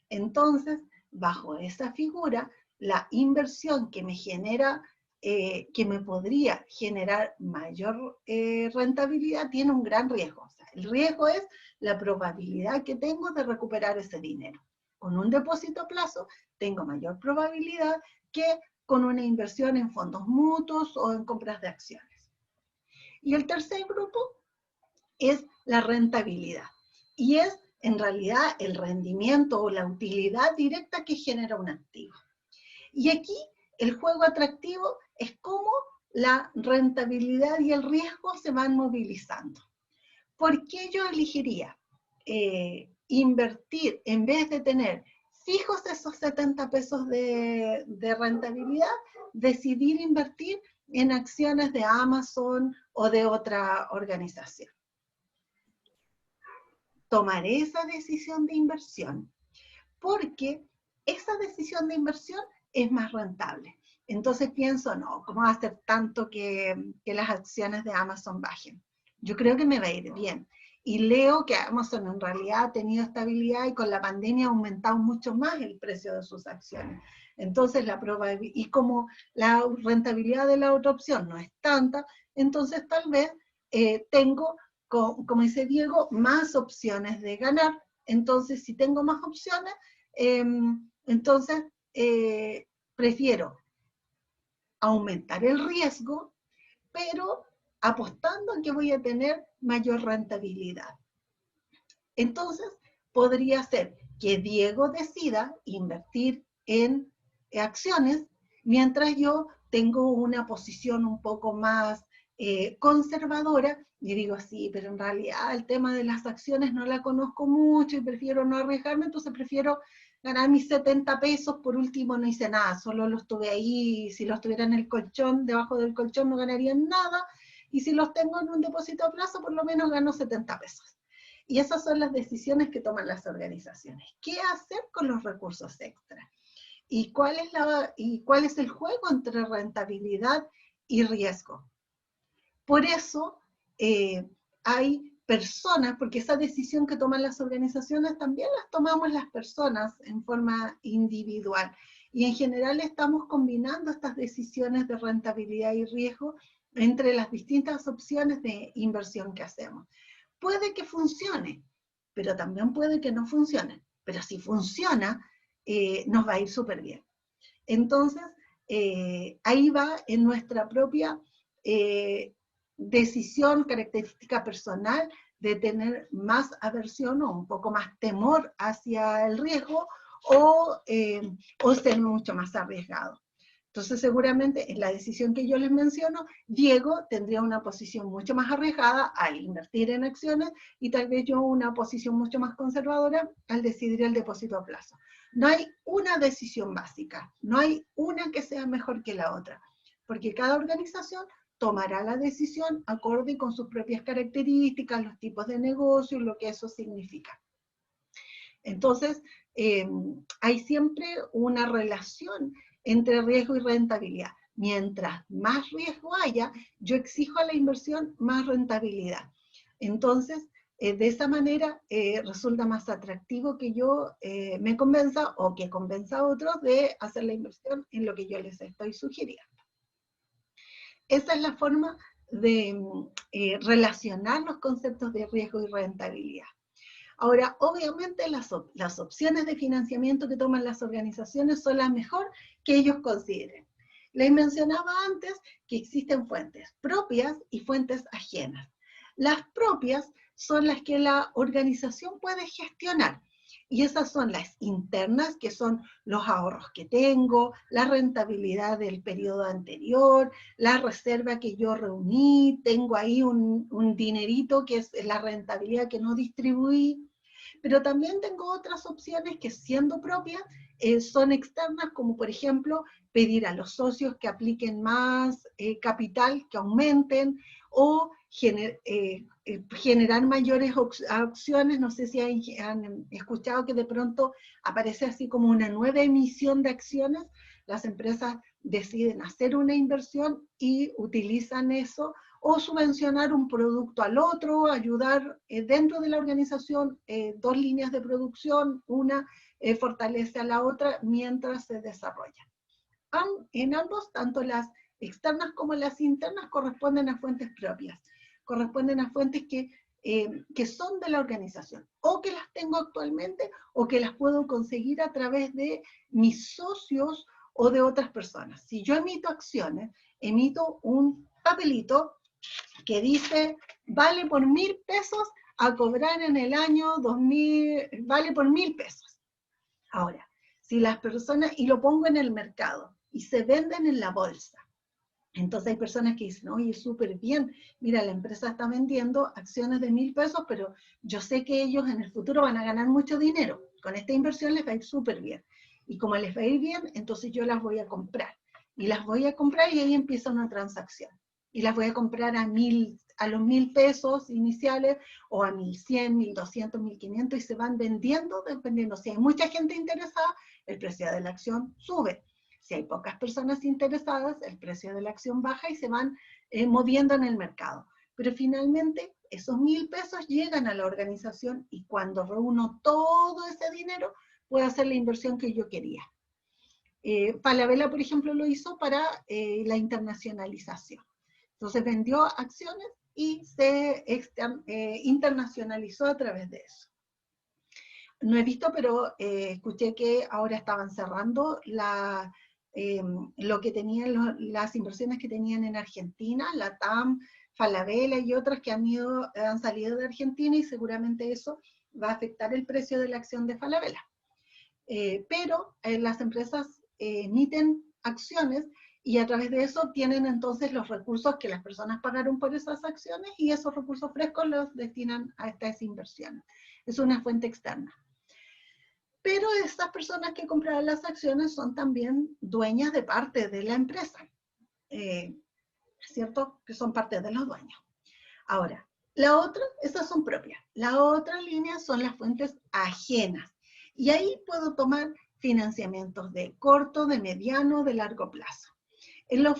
Speaker 1: Entonces, bajo esa figura, la inversión que me genera, que me podría generar mayor rentabilidad, tiene un gran riesgo. O sea, el riesgo es la probabilidad que tengo de recuperar ese dinero. Con un depósito a plazo, tengo mayor probabilidad que con una inversión en fondos mutuos o en compras de acciones. Y el tercer grupo es la rentabilidad. Y es, en realidad, el rendimiento o la utilidad directa que genera un activo. Y aquí, el juego atractivo es cómo la rentabilidad y el riesgo se van movilizando. ¿Por qué yo elegiría invertir, en vez de tener fijos esos 70 pesos de rentabilidad, decidir invertir en acciones de Amazon o de otra organización? Tomaré esa decisión de inversión porque esa decisión de inversión es más rentable. Entonces pienso, no, ¿cómo va a ser tanto que las acciones de Amazon bajen? Yo creo que me va a ir bien. Y leo que Amazon en realidad ha tenido estabilidad y con la pandemia ha aumentado mucho más el precio de sus acciones. Entonces, y como la rentabilidad de la otra opción no es tanta, entonces tal vez tengo, como dice Diego, más opciones de ganar. Entonces, si tengo más opciones, entonces prefiero aumentar el riesgo, pero apostando en que voy a tener mayor rentabilidad. Entonces, podría ser que Diego decida invertir en acciones, mientras yo tengo una posición un poco más conservadora, y digo, sí, pero en realidad el tema de las acciones no la conozco mucho y prefiero no arriesgarme, entonces prefiero ganar mis 70 pesos, por último no hice nada, solo los tuve ahí, si los tuviera en el colchón, debajo del colchón no ganarían nada, y si los tengo en un depósito a plazo, por lo menos gano 70 pesos. Y esas son las decisiones que toman las organizaciones. ¿Qué hacer con los recursos extras? ¿Y cuál es el juego entre rentabilidad y riesgo? Por eso hay personas, porque esa decisión que toman las organizaciones también las tomamos las personas en forma individual. Y en general estamos combinando estas decisiones de rentabilidad y riesgo entre las distintas opciones de inversión que hacemos. Puede que funcione, pero también puede que no funcione. Pero si funciona, nos va a ir súper bien. Entonces, ahí va en nuestra propia decisión, característica personal, de tener más aversión o un poco más temor hacia el riesgo, o ser mucho más arriesgado. Entonces seguramente en la decisión que yo les menciono, Diego tendría una posición mucho más arriesgada al invertir en acciones, y tal vez yo una posición mucho más conservadora al decidir el depósito a plazo. No hay una decisión básica, no hay una que sea mejor que la otra, porque cada organización tomará la decisión acorde con sus propias características, los tipos de negocio, lo que eso significa. Entonces, hay siempre una relación entre riesgo y rentabilidad. Mientras más riesgo haya, yo exijo a la inversión más rentabilidad. Entonces, de esa manera resulta más atractivo que yo me convenza, o que convenza a otros de hacer la inversión en lo que yo les estoy sugiriendo. Esa es la forma de relacionar los conceptos de riesgo y rentabilidad. Ahora, obviamente las opciones de financiamiento que toman las organizaciones son las mejor que ellos consideren. Les mencionaba antes que existen fuentes propias y fuentes ajenas. Las propias son las que la organización puede gestionar, y esas son las internas, que son los ahorros que tengo, la rentabilidad del periodo anterior, la reserva que yo reuní, tengo ahí un dinerito que es la rentabilidad que no distribuí. Pero también tengo otras opciones que, siendo propias, son externas, como por ejemplo pedir a los socios que apliquen más capital, que aumenten, o generar mayores acciones. No sé si han escuchado que de pronto aparece así como una nueva emisión de acciones. Las empresas deciden hacer una inversión y utilizan eso, o subvencionar un producto al otro, ayudar dentro de la organización, dos líneas de producción, una fortalece a la otra mientras se desarrolla. En ambos, tanto las externas como las internas, corresponden a fuentes propias, corresponden a fuentes que son de la organización, o que las tengo actualmente, o que las puedo conseguir a través de mis socios o de otras personas. Si yo emito acciones, emito un papelito que dice, vale por 1.000 pesos a cobrar en el año 2000, vale por 1.000 pesos. Ahora, si las personas, y lo pongo en el mercado, y se venden en la bolsa, entonces hay personas que dicen, oye, súper bien, mira, la empresa está vendiendo acciones de 1.000 pesos, pero yo sé que ellos en el futuro van a ganar mucho dinero, con esta inversión les va a ir súper bien, y como les va a ir bien, entonces yo las voy a comprar, y las voy a comprar, y ahí empieza una transacción, y las voy a comprar a los 1.000 pesos iniciales, o a 1.100, 1.200, 1.500, y se van vendiendo, dependiendo. Si hay mucha gente interesada, el precio de la acción sube. Si hay pocas personas interesadas, el precio de la acción baja, y se van moviendo en el mercado. Pero finalmente, esos 1.000 pesos llegan a la organización, y cuando reúno todo ese dinero, puedo hacer la inversión que yo quería. Falabella, por ejemplo, lo hizo para la internacionalización. Entonces vendió acciones y se internacionalizó a través de eso. No he visto, pero escuché que ahora estaban cerrando lo que tenían las inversiones que tenían en Argentina, la TAM, Falabella y otras que han salido de Argentina, y seguramente eso va a afectar el precio de la acción de Falabella. Pero las empresas emiten acciones, y a través de eso obtienen entonces los recursos que las personas pagaron por esas acciones, y esos recursos frescos los destinan a estas inversiones. Es una fuente externa. Pero estas personas que compraron las acciones son también dueñas de parte de la empresa, ¿cierto? Que son parte de los dueños. Ahora, la otra, esas son propias. La otra línea son las fuentes ajenas. Y ahí puedo tomar financiamientos de corto, de mediano, de largo plazo. En los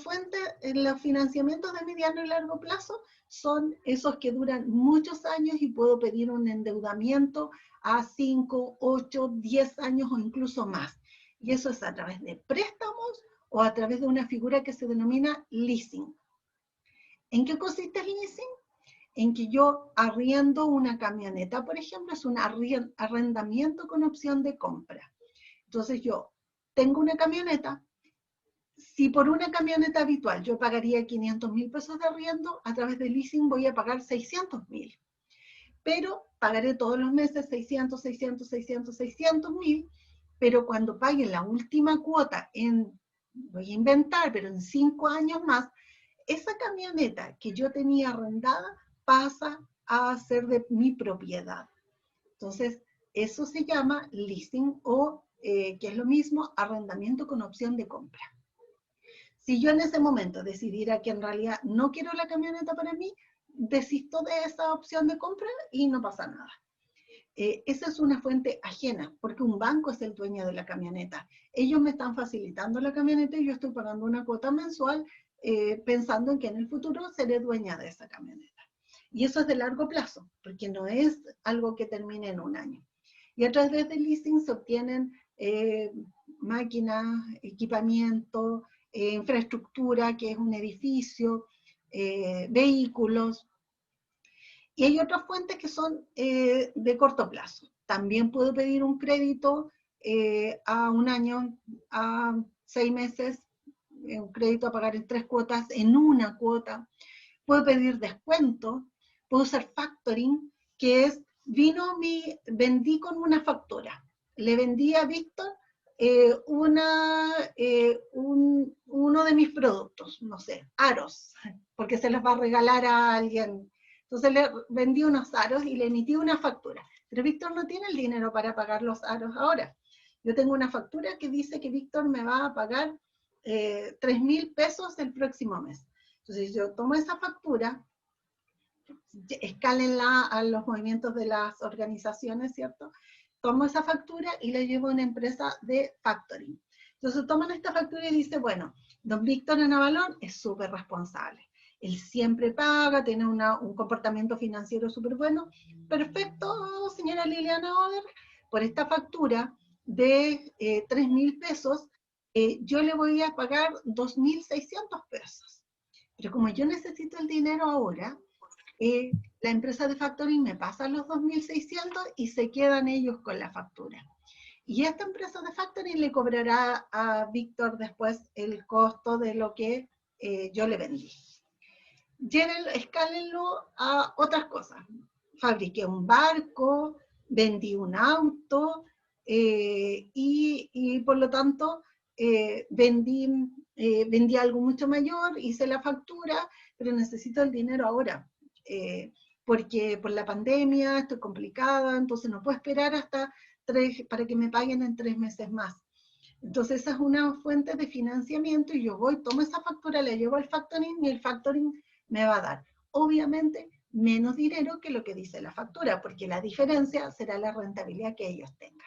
Speaker 1: financiamientos de mediano y largo plazo son esos que duran muchos años, y puedo pedir un endeudamiento a 5, 8, 10 años o incluso más. Y eso es a través de préstamos o a través de una figura que se denomina leasing. ¿En qué consiste el leasing? En que yo arriendo una camioneta, por ejemplo, es un arrendamiento con opción de compra. Entonces yo tengo una camioneta, Si por una camioneta habitual yo pagaría 500.000 pesos de arriendo, a través del leasing voy a pagar 600.000. Pero pagaré todos los meses 600, 600, 600, 600.000, pero cuando pague la última cuota voy a inventar, pero en 5 años más, esa camioneta que yo tenía arrendada pasa a ser de mi propiedad. Entonces, eso se llama leasing o, que es lo mismo, arrendamiento con opción de compra. Si yo en ese momento decidiera que en realidad no quiero la camioneta para mí, desisto de esa opción de compra y no pasa nada. Esa es una fuente ajena, porque un banco es el dueño de la camioneta. Ellos me están facilitando la camioneta y yo estoy pagando una cuota mensual pensando en que en el futuro seré dueña de esa camioneta. Y eso es de largo plazo, porque no es algo que termine en un año. Y a través del leasing se obtienen máquinas, equipamiento, infraestructura, que es un edificio, vehículos. Y hay otras fuentes que son de corto plazo. También puedo pedir un crédito a un año, a 6 meses, un crédito a pagar en 3 cuotas, en una cuota. Puedo pedir descuento, puedo usar factoring, que es, vendí con una factura. Le vendí a Víctor uno de mis productos, no sé, aros, porque se los va a regalar a alguien. Entonces le vendí unos aros y le emití una factura. Pero Víctor no tiene el dinero para pagar los aros ahora. Yo tengo una factura que dice que Víctor me va a pagar 3.000 pesos el próximo mes. Entonces yo tomo esa factura, escálenla a los movimientos de las organizaciones, ¿cierto? Tomo esa factura y la llevo a una empresa de factoring. Entonces toman esta factura y dice, bueno, don Víctor Navalón es súper responsable. Él siempre paga, tiene un comportamiento financiero súper bueno. Perfecto, señora Liliana Oder, por esta factura de 3.000 pesos, yo le voy a pagar 2.600 pesos. Pero como yo necesito el dinero ahora, la empresa de factoring me pasa los 2.600 y se quedan ellos con la factura. Y esta empresa de factoring le cobrará a Víctor después el costo de lo que yo le vendí. Escálenlo a otras cosas. Fabriqué un barco, vendí un auto y por lo tanto vendí algo mucho mayor, hice la factura, pero necesito el dinero ahora. Porque por la pandemia estoy complicada, entonces no puedo esperar hasta para que me paguen en 3 meses más. Entonces esa es una fuente de financiamiento y yo tomo esa factura, la llevo al factoring y el factoring me va a dar, obviamente, menos dinero que lo que dice la factura, porque la diferencia será la rentabilidad que ellos tengan.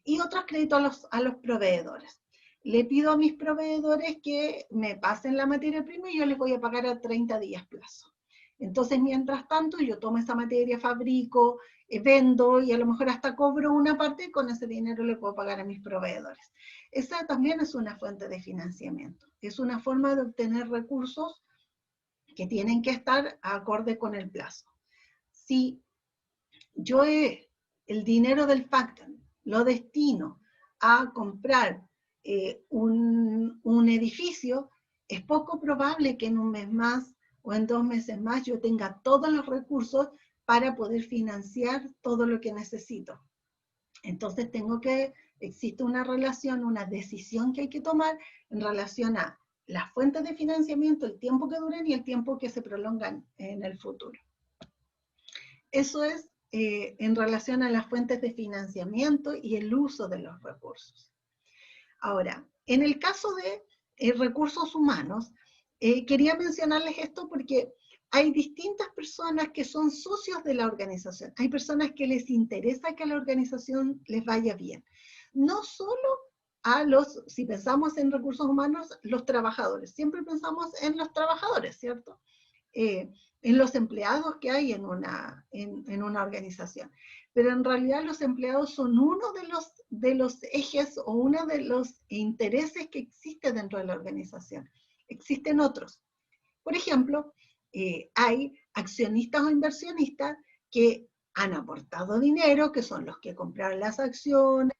Speaker 1: Y otros créditos a los proveedores. Le pido a mis proveedores que me pasen la materia prima y yo les voy a pagar a 30 días plazo. Entonces, mientras tanto, yo tomo esa materia, fabrico, vendo y a lo mejor hasta cobro una parte y con ese dinero le puedo pagar a mis proveedores. Esa también es una fuente de financiamiento. Es una forma de obtener recursos que tienen que estar acorde con el plazo. Si yo el dinero del factoring lo destino a comprar un edificio, es poco probable que en un mes más o en 2 meses más yo tenga todos los recursos para poder financiar todo lo que necesito. Entonces existe una relación, una decisión que hay que tomar en relación a las fuentes de financiamiento, el tiempo que duran y el tiempo que se prolongan en el futuro. Eso es en relación a las fuentes de financiamiento y el uso de los recursos. Ahora, en el caso de recursos humanos, quería mencionarles esto porque hay distintas personas que son socios de la organización. Hay personas que les interesa que a la organización les vaya bien. No solo si pensamos en recursos humanos, los trabajadores. Siempre pensamos en los trabajadores, ¿cierto? En los empleados que hay en una organización. Pero en realidad los empleados son uno de los ejes o uno de los intereses que existe dentro de la organización. Existen otros. Por ejemplo, hay accionistas o inversionistas que han aportado dinero, que son los que compraron las acciones,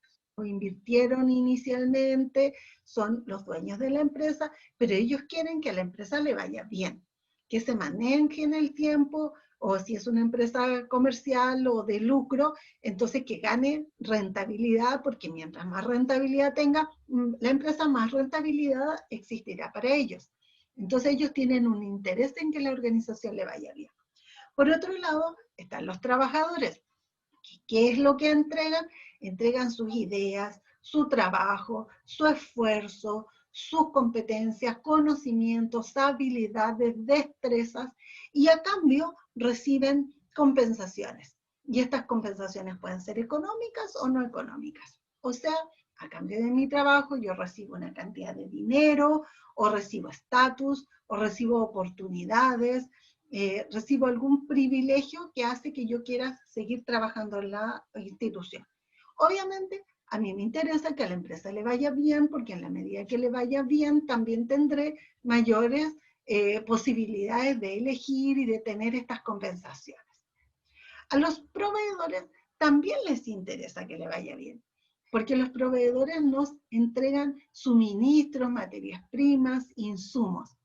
Speaker 1: invirtieron inicialmente, son los dueños de la empresa, pero ellos quieren que a la empresa le vaya bien, que se maneje en el tiempo, o si es una empresa comercial o de lucro, entonces que gane rentabilidad, porque mientras más rentabilidad tenga la empresa, más rentabilidad existirá para ellos. Entonces ellos tienen un interés en que la organización le vaya bien. Por otro lado, están los trabajadores. ¿Qué es lo que entregan? Entregan sus ideas, su trabajo, su esfuerzo, sus competencias, conocimientos, habilidades, destrezas, y a cambio reciben compensaciones. Y estas compensaciones pueden ser económicas o no económicas. O sea, a cambio de mi trabajo yo recibo una cantidad de dinero, o recibo estatus, o recibo oportunidades, recibo algún privilegio que hace que yo quiera seguir trabajando en la institución. Obviamente, a mí me interesa que a la empresa le vaya bien, porque en la medida que le vaya bien, también tendré mayores posibilidades de elegir y de tener estas compensaciones. A los proveedores también les interesa que le vaya bien, porque los proveedores nos entregan suministros, materias primas, insumos.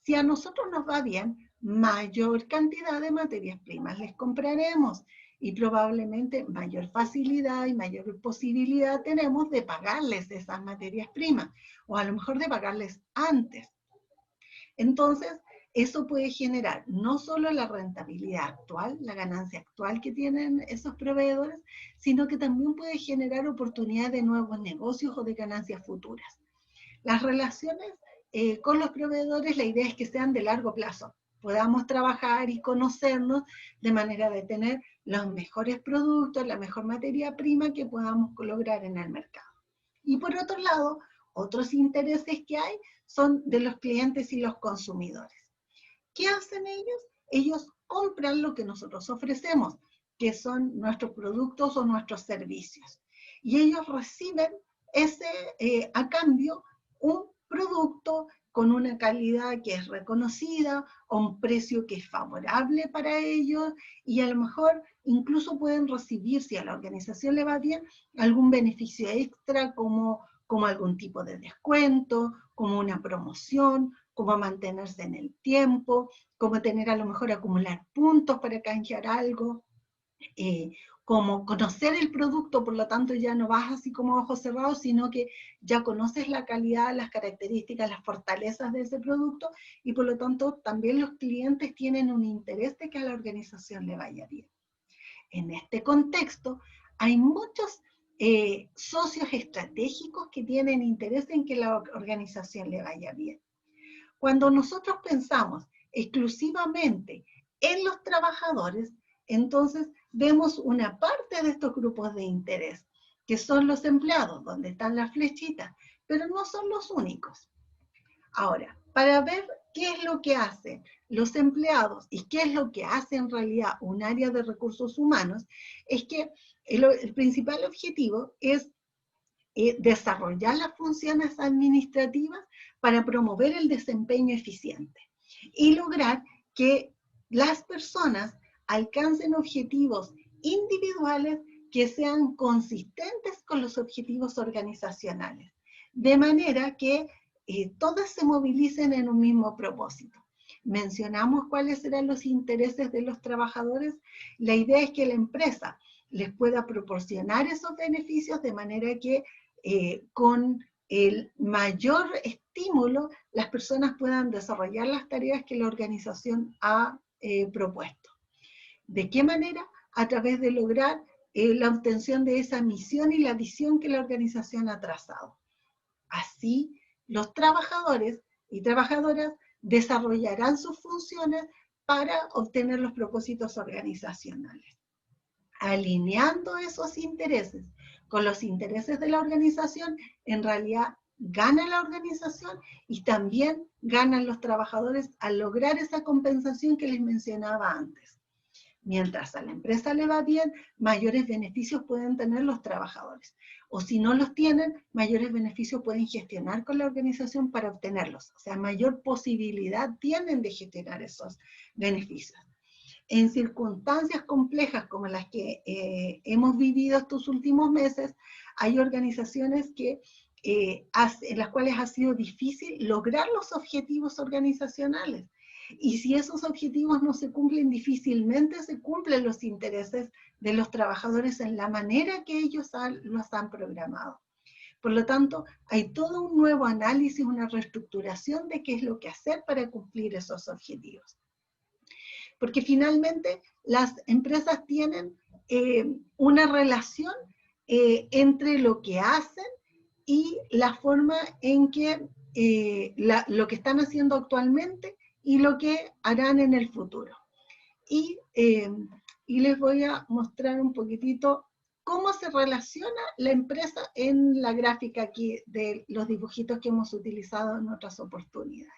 Speaker 1: Si a nosotros nos va bien, mayor cantidad de materias primas les compraremos y probablemente mayor facilidad y mayor posibilidad tenemos de pagarles esas materias primas, o a lo mejor de pagarles antes. Entonces, eso puede generar no solo la rentabilidad actual, la ganancia actual que tienen esos proveedores, sino que también puede generar oportunidades de nuevos negocios o de ganancias futuras. Las relaciones con los proveedores, la idea es que sean de largo plazo, podamos trabajar y conocernos de manera de tener los mejores productos, la mejor materia prima que podamos lograr en el mercado. Y por otro lado, otros intereses que hay son de los clientes y los consumidores. ¿Qué hacen ellos? Ellos compran lo que nosotros ofrecemos, que son nuestros productos o nuestros servicios. Y ellos reciben a cambio un producto con una calidad que es reconocida, a un precio que es favorable para ellos, y a lo mejor incluso pueden recibir, si a la organización le va bien, algún beneficio extra como algún tipo de descuento, como una promoción, como mantenerse en el tiempo, como tener a lo mejor acumular puntos para canjear algo, como conocer el producto, por lo tanto ya no vas así como ojos cerrados, sino que ya conoces la calidad, las características, las fortalezas de ese producto, y por lo tanto también los clientes tienen un interés de que a la organización le vaya bien. En este contexto, hay muchos socios estratégicos que tienen interés en que la organización le vaya bien. Cuando nosotros pensamos exclusivamente en los trabajadores, entonces vemos una parte de estos grupos de interés, que son los empleados, donde están las flechitas, pero no son los únicos. Ahora, para ver qué es lo que hacen los empleados y qué es lo que hace en realidad un área de recursos humanos, es que el principal objetivo es desarrollar las funciones administrativas para promover el desempeño eficiente y lograr que las personas alcancen objetivos individuales que sean consistentes con los objetivos organizacionales, de manera que todas se movilicen en un mismo propósito. Mencionamos cuáles serán los intereses de los trabajadores. La idea es que la empresa les pueda proporcionar esos beneficios de manera que con el mayor estímulo las personas puedan desarrollar las tareas que la organización ha propuesto. ¿De qué manera? A través de lograr la obtención de esa misión y la visión que la organización ha trazado. Así, los trabajadores y trabajadoras desarrollarán sus funciones para obtener los propósitos organizacionales. Alineando esos intereses con los intereses de la organización, en realidad gana la organización y también ganan los trabajadores al lograr esa compensación que les mencionaba antes. Mientras a la empresa le va bien, mayores beneficios pueden tener los trabajadores. O si no los tienen, mayores beneficios pueden gestionar con la organización para obtenerlos. O sea, mayor posibilidad tienen de gestionar esos beneficios. en circunstancias complejas como las que hemos vivido estos últimos meses, hay organizaciones que, en las cuales ha sido difícil lograr los objetivos organizacionales. Y si esos objetivos no se cumplen, difícilmente se cumplen los intereses de los trabajadores en la manera que ellos los han programado. Por lo tanto, hay todo un nuevo análisis, una reestructuración de qué es lo que hacer para cumplir esos objetivos. Porque finalmente las empresas tienen una relación entre lo que hacen y la forma en que lo que están haciendo actualmente y lo que harán en el futuro. Y les voy a mostrar un poquitito cómo se relaciona la empresa en la gráfica aquí de los dibujitos que hemos utilizado en otras oportunidades.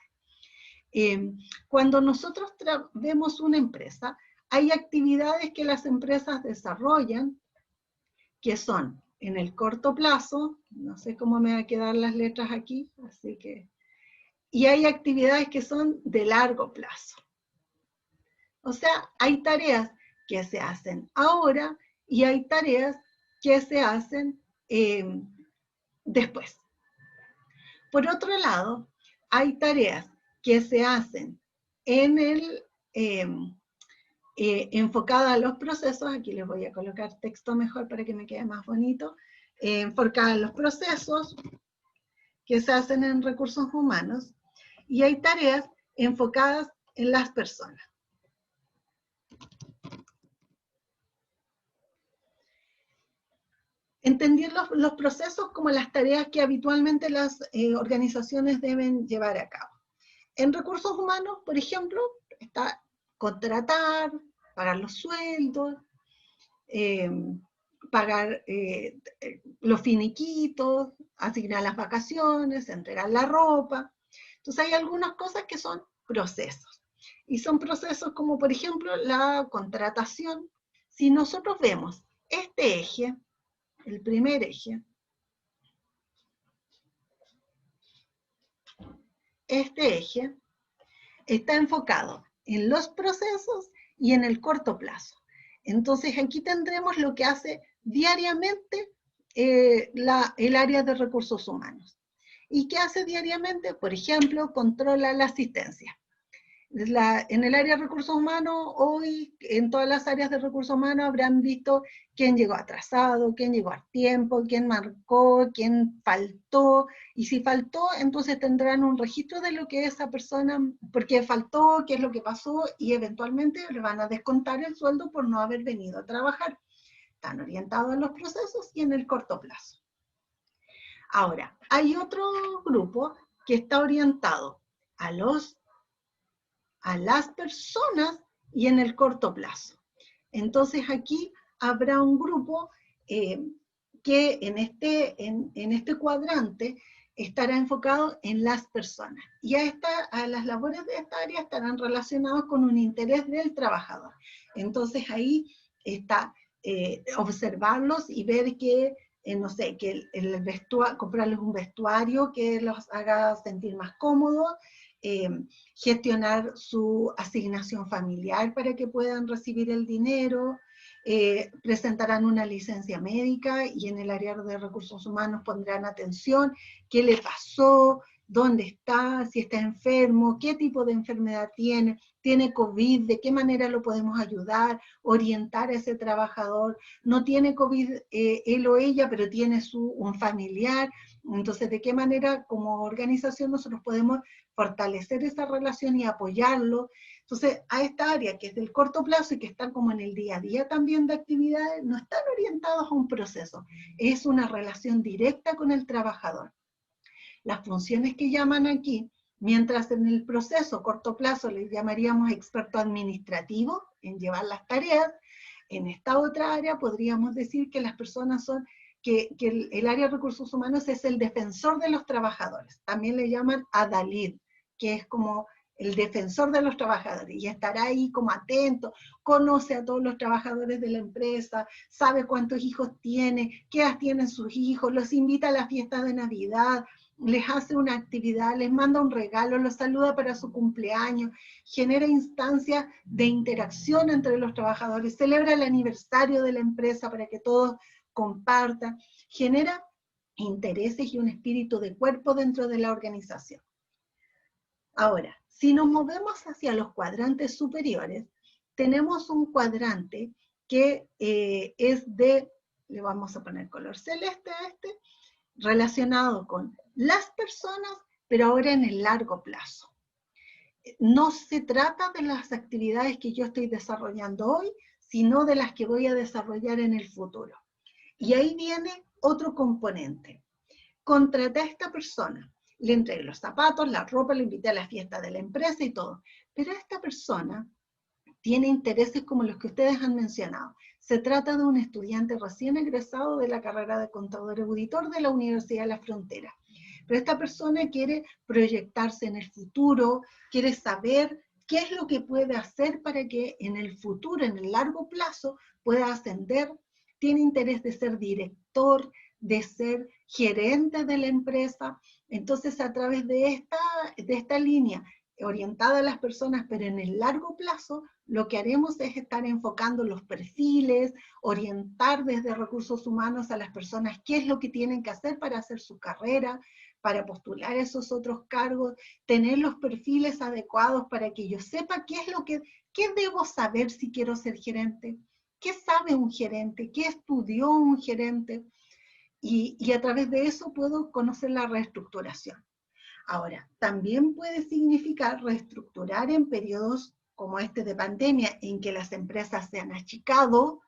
Speaker 1: Cuando nosotros vemos una empresa, hay actividades que las empresas desarrollan, que son en el corto plazo, no sé cómo me van a quedar las letras aquí, así que, y hay actividades que son de largo plazo. O sea, hay tareas que se hacen ahora y hay tareas que se hacen después. Por otro lado, hay tareas que se hacen en enfocada a los procesos, aquí les voy a colocar texto mejor para que me quede más bonito, enfocada a los procesos que se hacen en recursos humanos, y hay tareas enfocadas en las personas. Entender los procesos como las tareas que habitualmente las organizaciones deben llevar a cabo. En recursos humanos, por ejemplo, está contratar, pagar los sueldos, pagar los finiquitos, asignar las vacaciones, entregar la ropa. Entonces hay algunas cosas que son procesos. Y son procesos como, por ejemplo, la contratación. Si nosotros vemos este eje, el primer eje, este eje está enfocado en los procesos y en el corto plazo. Entonces aquí tendremos lo que hace diariamente el área de recursos humanos. ¿Y qué hace diariamente? Por ejemplo, controla la asistencia. En el área de recursos humanos, hoy en todas las áreas de recursos humanos habrán visto quién llegó atrasado, quién llegó a tiempo, quién marcó, quién faltó, y si faltó, entonces tendrán un registro de lo que esa persona, por qué faltó, qué es lo que pasó, y eventualmente le van a descontar el sueldo por no haber venido a trabajar. Están orientados en los procesos y en el corto plazo. Ahora, hay otro grupo que está orientado a las personas y en el corto plazo. Entonces aquí habrá un grupo que en este cuadrante estará enfocado en las personas. Y a las labores de esta área estarán relacionados con un interés del trabajador. Entonces ahí está observarlos y ver que, no sé, que comprarles un vestuario que los haga sentir más cómodos, gestionar su asignación familiar para que puedan recibir el dinero, presentarán una licencia médica y en el área de recursos humanos pondrán atención, qué le pasó, dónde está, si está enfermo, qué tipo de enfermedad tiene COVID, de qué manera lo podemos ayudar, orientar a ese trabajador, no tiene COVID él o ella, pero tiene un familiar, entonces de qué manera como organización nosotros podemos fortalecer esa relación y apoyarlo. Entonces, a esta área que es del corto plazo y que están como en el día a día también de actividades, no están orientados a un proceso, es una relación directa con el trabajador. Las funciones que llaman aquí, mientras en el proceso corto plazo les llamaríamos experto administrativo en llevar las tareas, en esta otra área podríamos decir que las personas son que el área de recursos humanos es el defensor de los trabajadores. También le llaman ADALID, que es como el defensor de los trabajadores, y estará ahí como atento, conoce a todos los trabajadores de la empresa, sabe cuántos hijos tiene, qué edad tienen sus hijos, los invita a las fiestas de Navidad, les hace una actividad, les manda un regalo, los saluda para su cumpleaños, genera instancias de interacción entre los trabajadores, celebra el aniversario de la empresa para que todos compartan, genera intereses y un espíritu de cuerpo dentro de la organización. Ahora, si nos movemos hacia los cuadrantes superiores, tenemos un cuadrante que es de, le vamos a poner color celeste a este, relacionado con las personas, pero ahora en el largo plazo. No se trata de las actividades que yo estoy desarrollando hoy, sino de las que voy a desarrollar en el futuro. Y ahí viene otro componente. Contraté a esta persona, le entregué los zapatos, la ropa, le invité a la fiesta de la empresa y todo. Pero esta persona tiene intereses como los que ustedes han mencionado. Se trata de un estudiante recién egresado de la carrera de contador auditor de la Universidad de la Frontera. Pero esta persona quiere proyectarse en el futuro, quiere saber qué es lo que puede hacer para que en el futuro, en el largo plazo, pueda ascender. Tiene interés de ser director, de ser gerente de la empresa. Entonces, a través de esta línea orientada a las personas, pero en el largo plazo, lo que haremos es estar enfocando los perfiles, orientar desde recursos humanos a las personas qué es lo que tienen que hacer para hacer su carrera, para postular esos otros cargos, tener los perfiles adecuados para que yo sepa qué debo saber si quiero ser gerente, qué sabe un gerente, qué estudió un gerente, y a través de eso puedo conocer la reestructuración. Ahora, también puede significar reestructurar en periodos como este de pandemia, en que las empresas se han achicado,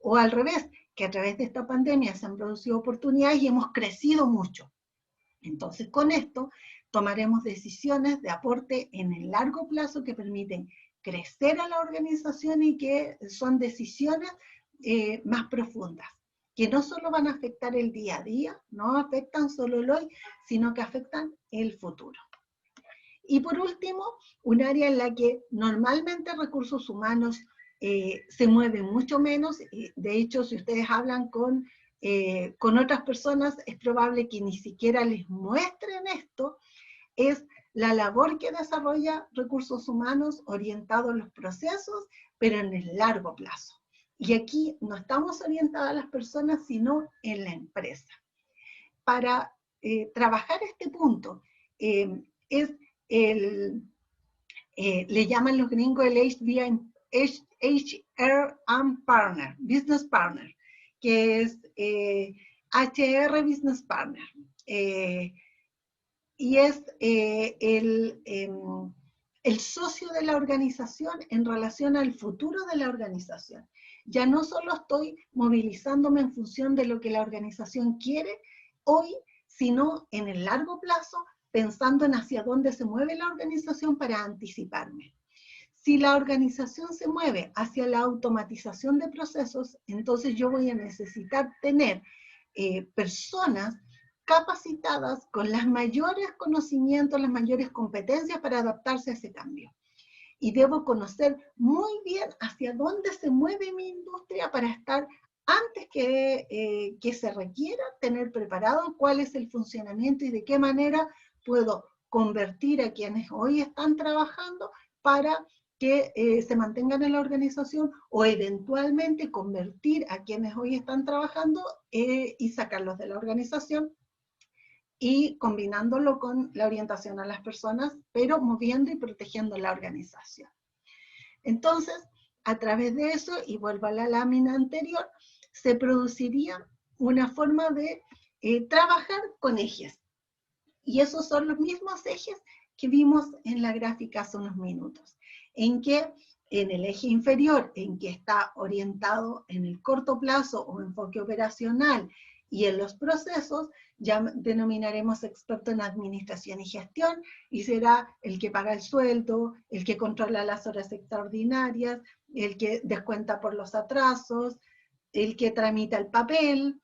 Speaker 1: o al revés, que a través de esta pandemia se han producido oportunidades y hemos crecido mucho. Entonces, con esto tomaremos decisiones de aporte en el largo plazo que permiten crecer a la organización y que son decisiones más profundas, que no solo van a afectar el día a día, no afectan solo el hoy, sino que afectan el futuro. Y por último, un área en la que normalmente recursos humanos se mueven mucho menos, de hecho, si ustedes hablan con otras personas, es probable que ni siquiera les muestren esto, es la labor que desarrolla recursos humanos orientado a los procesos, pero en el largo plazo. Y aquí no estamos orientados a las personas, sino en la empresa. Para trabajar este punto, le llaman los gringos el HR and Partner, Business Partner, que es HR Business Partner. Y es el socio de la organización en relación al futuro de la organización. Ya no solo estoy movilizándome en función de lo que la organización quiere hoy, sino en el largo plazo, pensando en hacia dónde se mueve la organización para anticiparme. Si la organización se mueve hacia la automatización de procesos, entonces yo voy a necesitar tener personas capacitadas con los mayores conocimientos, las mayores competencias para adaptarse a ese cambio. Y debo conocer muy bien hacia dónde se mueve mi industria para estar, antes que se requiera, tener preparado cuál es el funcionamiento y de qué manera puedo convertir a quienes hoy están trabajando para que se mantengan en la organización, o eventualmente convertir a quienes hoy están trabajando y sacarlos de la organización, y combinándolo con la orientación a las personas, pero moviendo y protegiendo la organización. Entonces, a través de eso, y vuelvo a la lámina anterior, se produciría una forma de trabajar con ejes. Y esos son los mismos ejes que vimos en la gráfica hace unos minutos, en que en el eje inferior, en que está orientado en el corto plazo o enfoque operacional, y en los procesos, ya denominaremos experto en administración y gestión, y será el que paga el sueldo, el que controla las horas extraordinarias, el que descuenta por los atrasos, el que tramita el papel.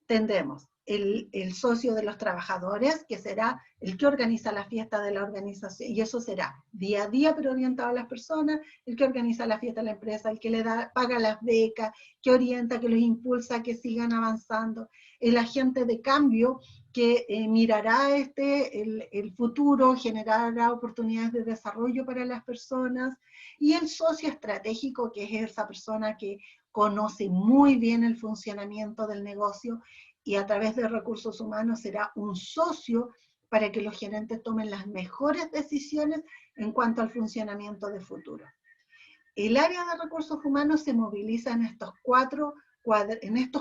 Speaker 1: Tendremos el socio de los trabajadores, que será el que organiza la fiesta de la organización, y eso será día a día, pero orientado a las personas, el que organiza la fiesta de la empresa, el que le paga las becas, que orienta, que los impulsa a que sigan avanzando, el agente de cambio, que mirará el futuro, generará oportunidades de desarrollo para las personas, y el socio estratégico, que es esa persona que conoce muy bien el funcionamiento del negocio, y a través de recursos humanos será un socio para que los gerentes tomen las mejores decisiones en cuanto al funcionamiento de futuro. El área de recursos humanos se moviliza en estos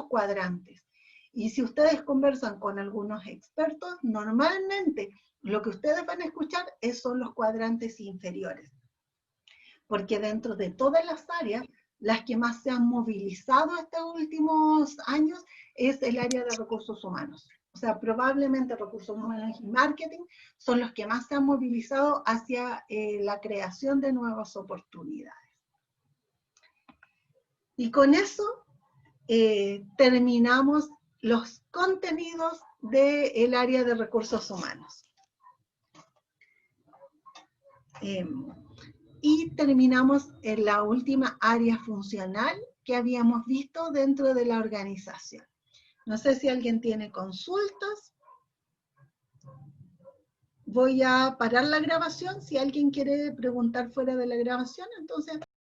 Speaker 1: cuadrantes. Y si ustedes conversan con algunos expertos, normalmente lo que ustedes van a escuchar son los cuadrantes inferiores. Porque dentro de todas las áreas, las que más se han movilizado estos últimos años es el área de recursos humanos. O sea, probablemente recursos humanos y marketing son los que más se han movilizado hacia la creación de nuevas oportunidades. Y con eso terminamos los contenidos del área de recursos humanos. Y terminamos en la última área funcional que habíamos visto dentro de la organización. No sé si alguien tiene consultas. Voy a parar la grabación. Si alguien quiere preguntar fuera de la grabación, entonces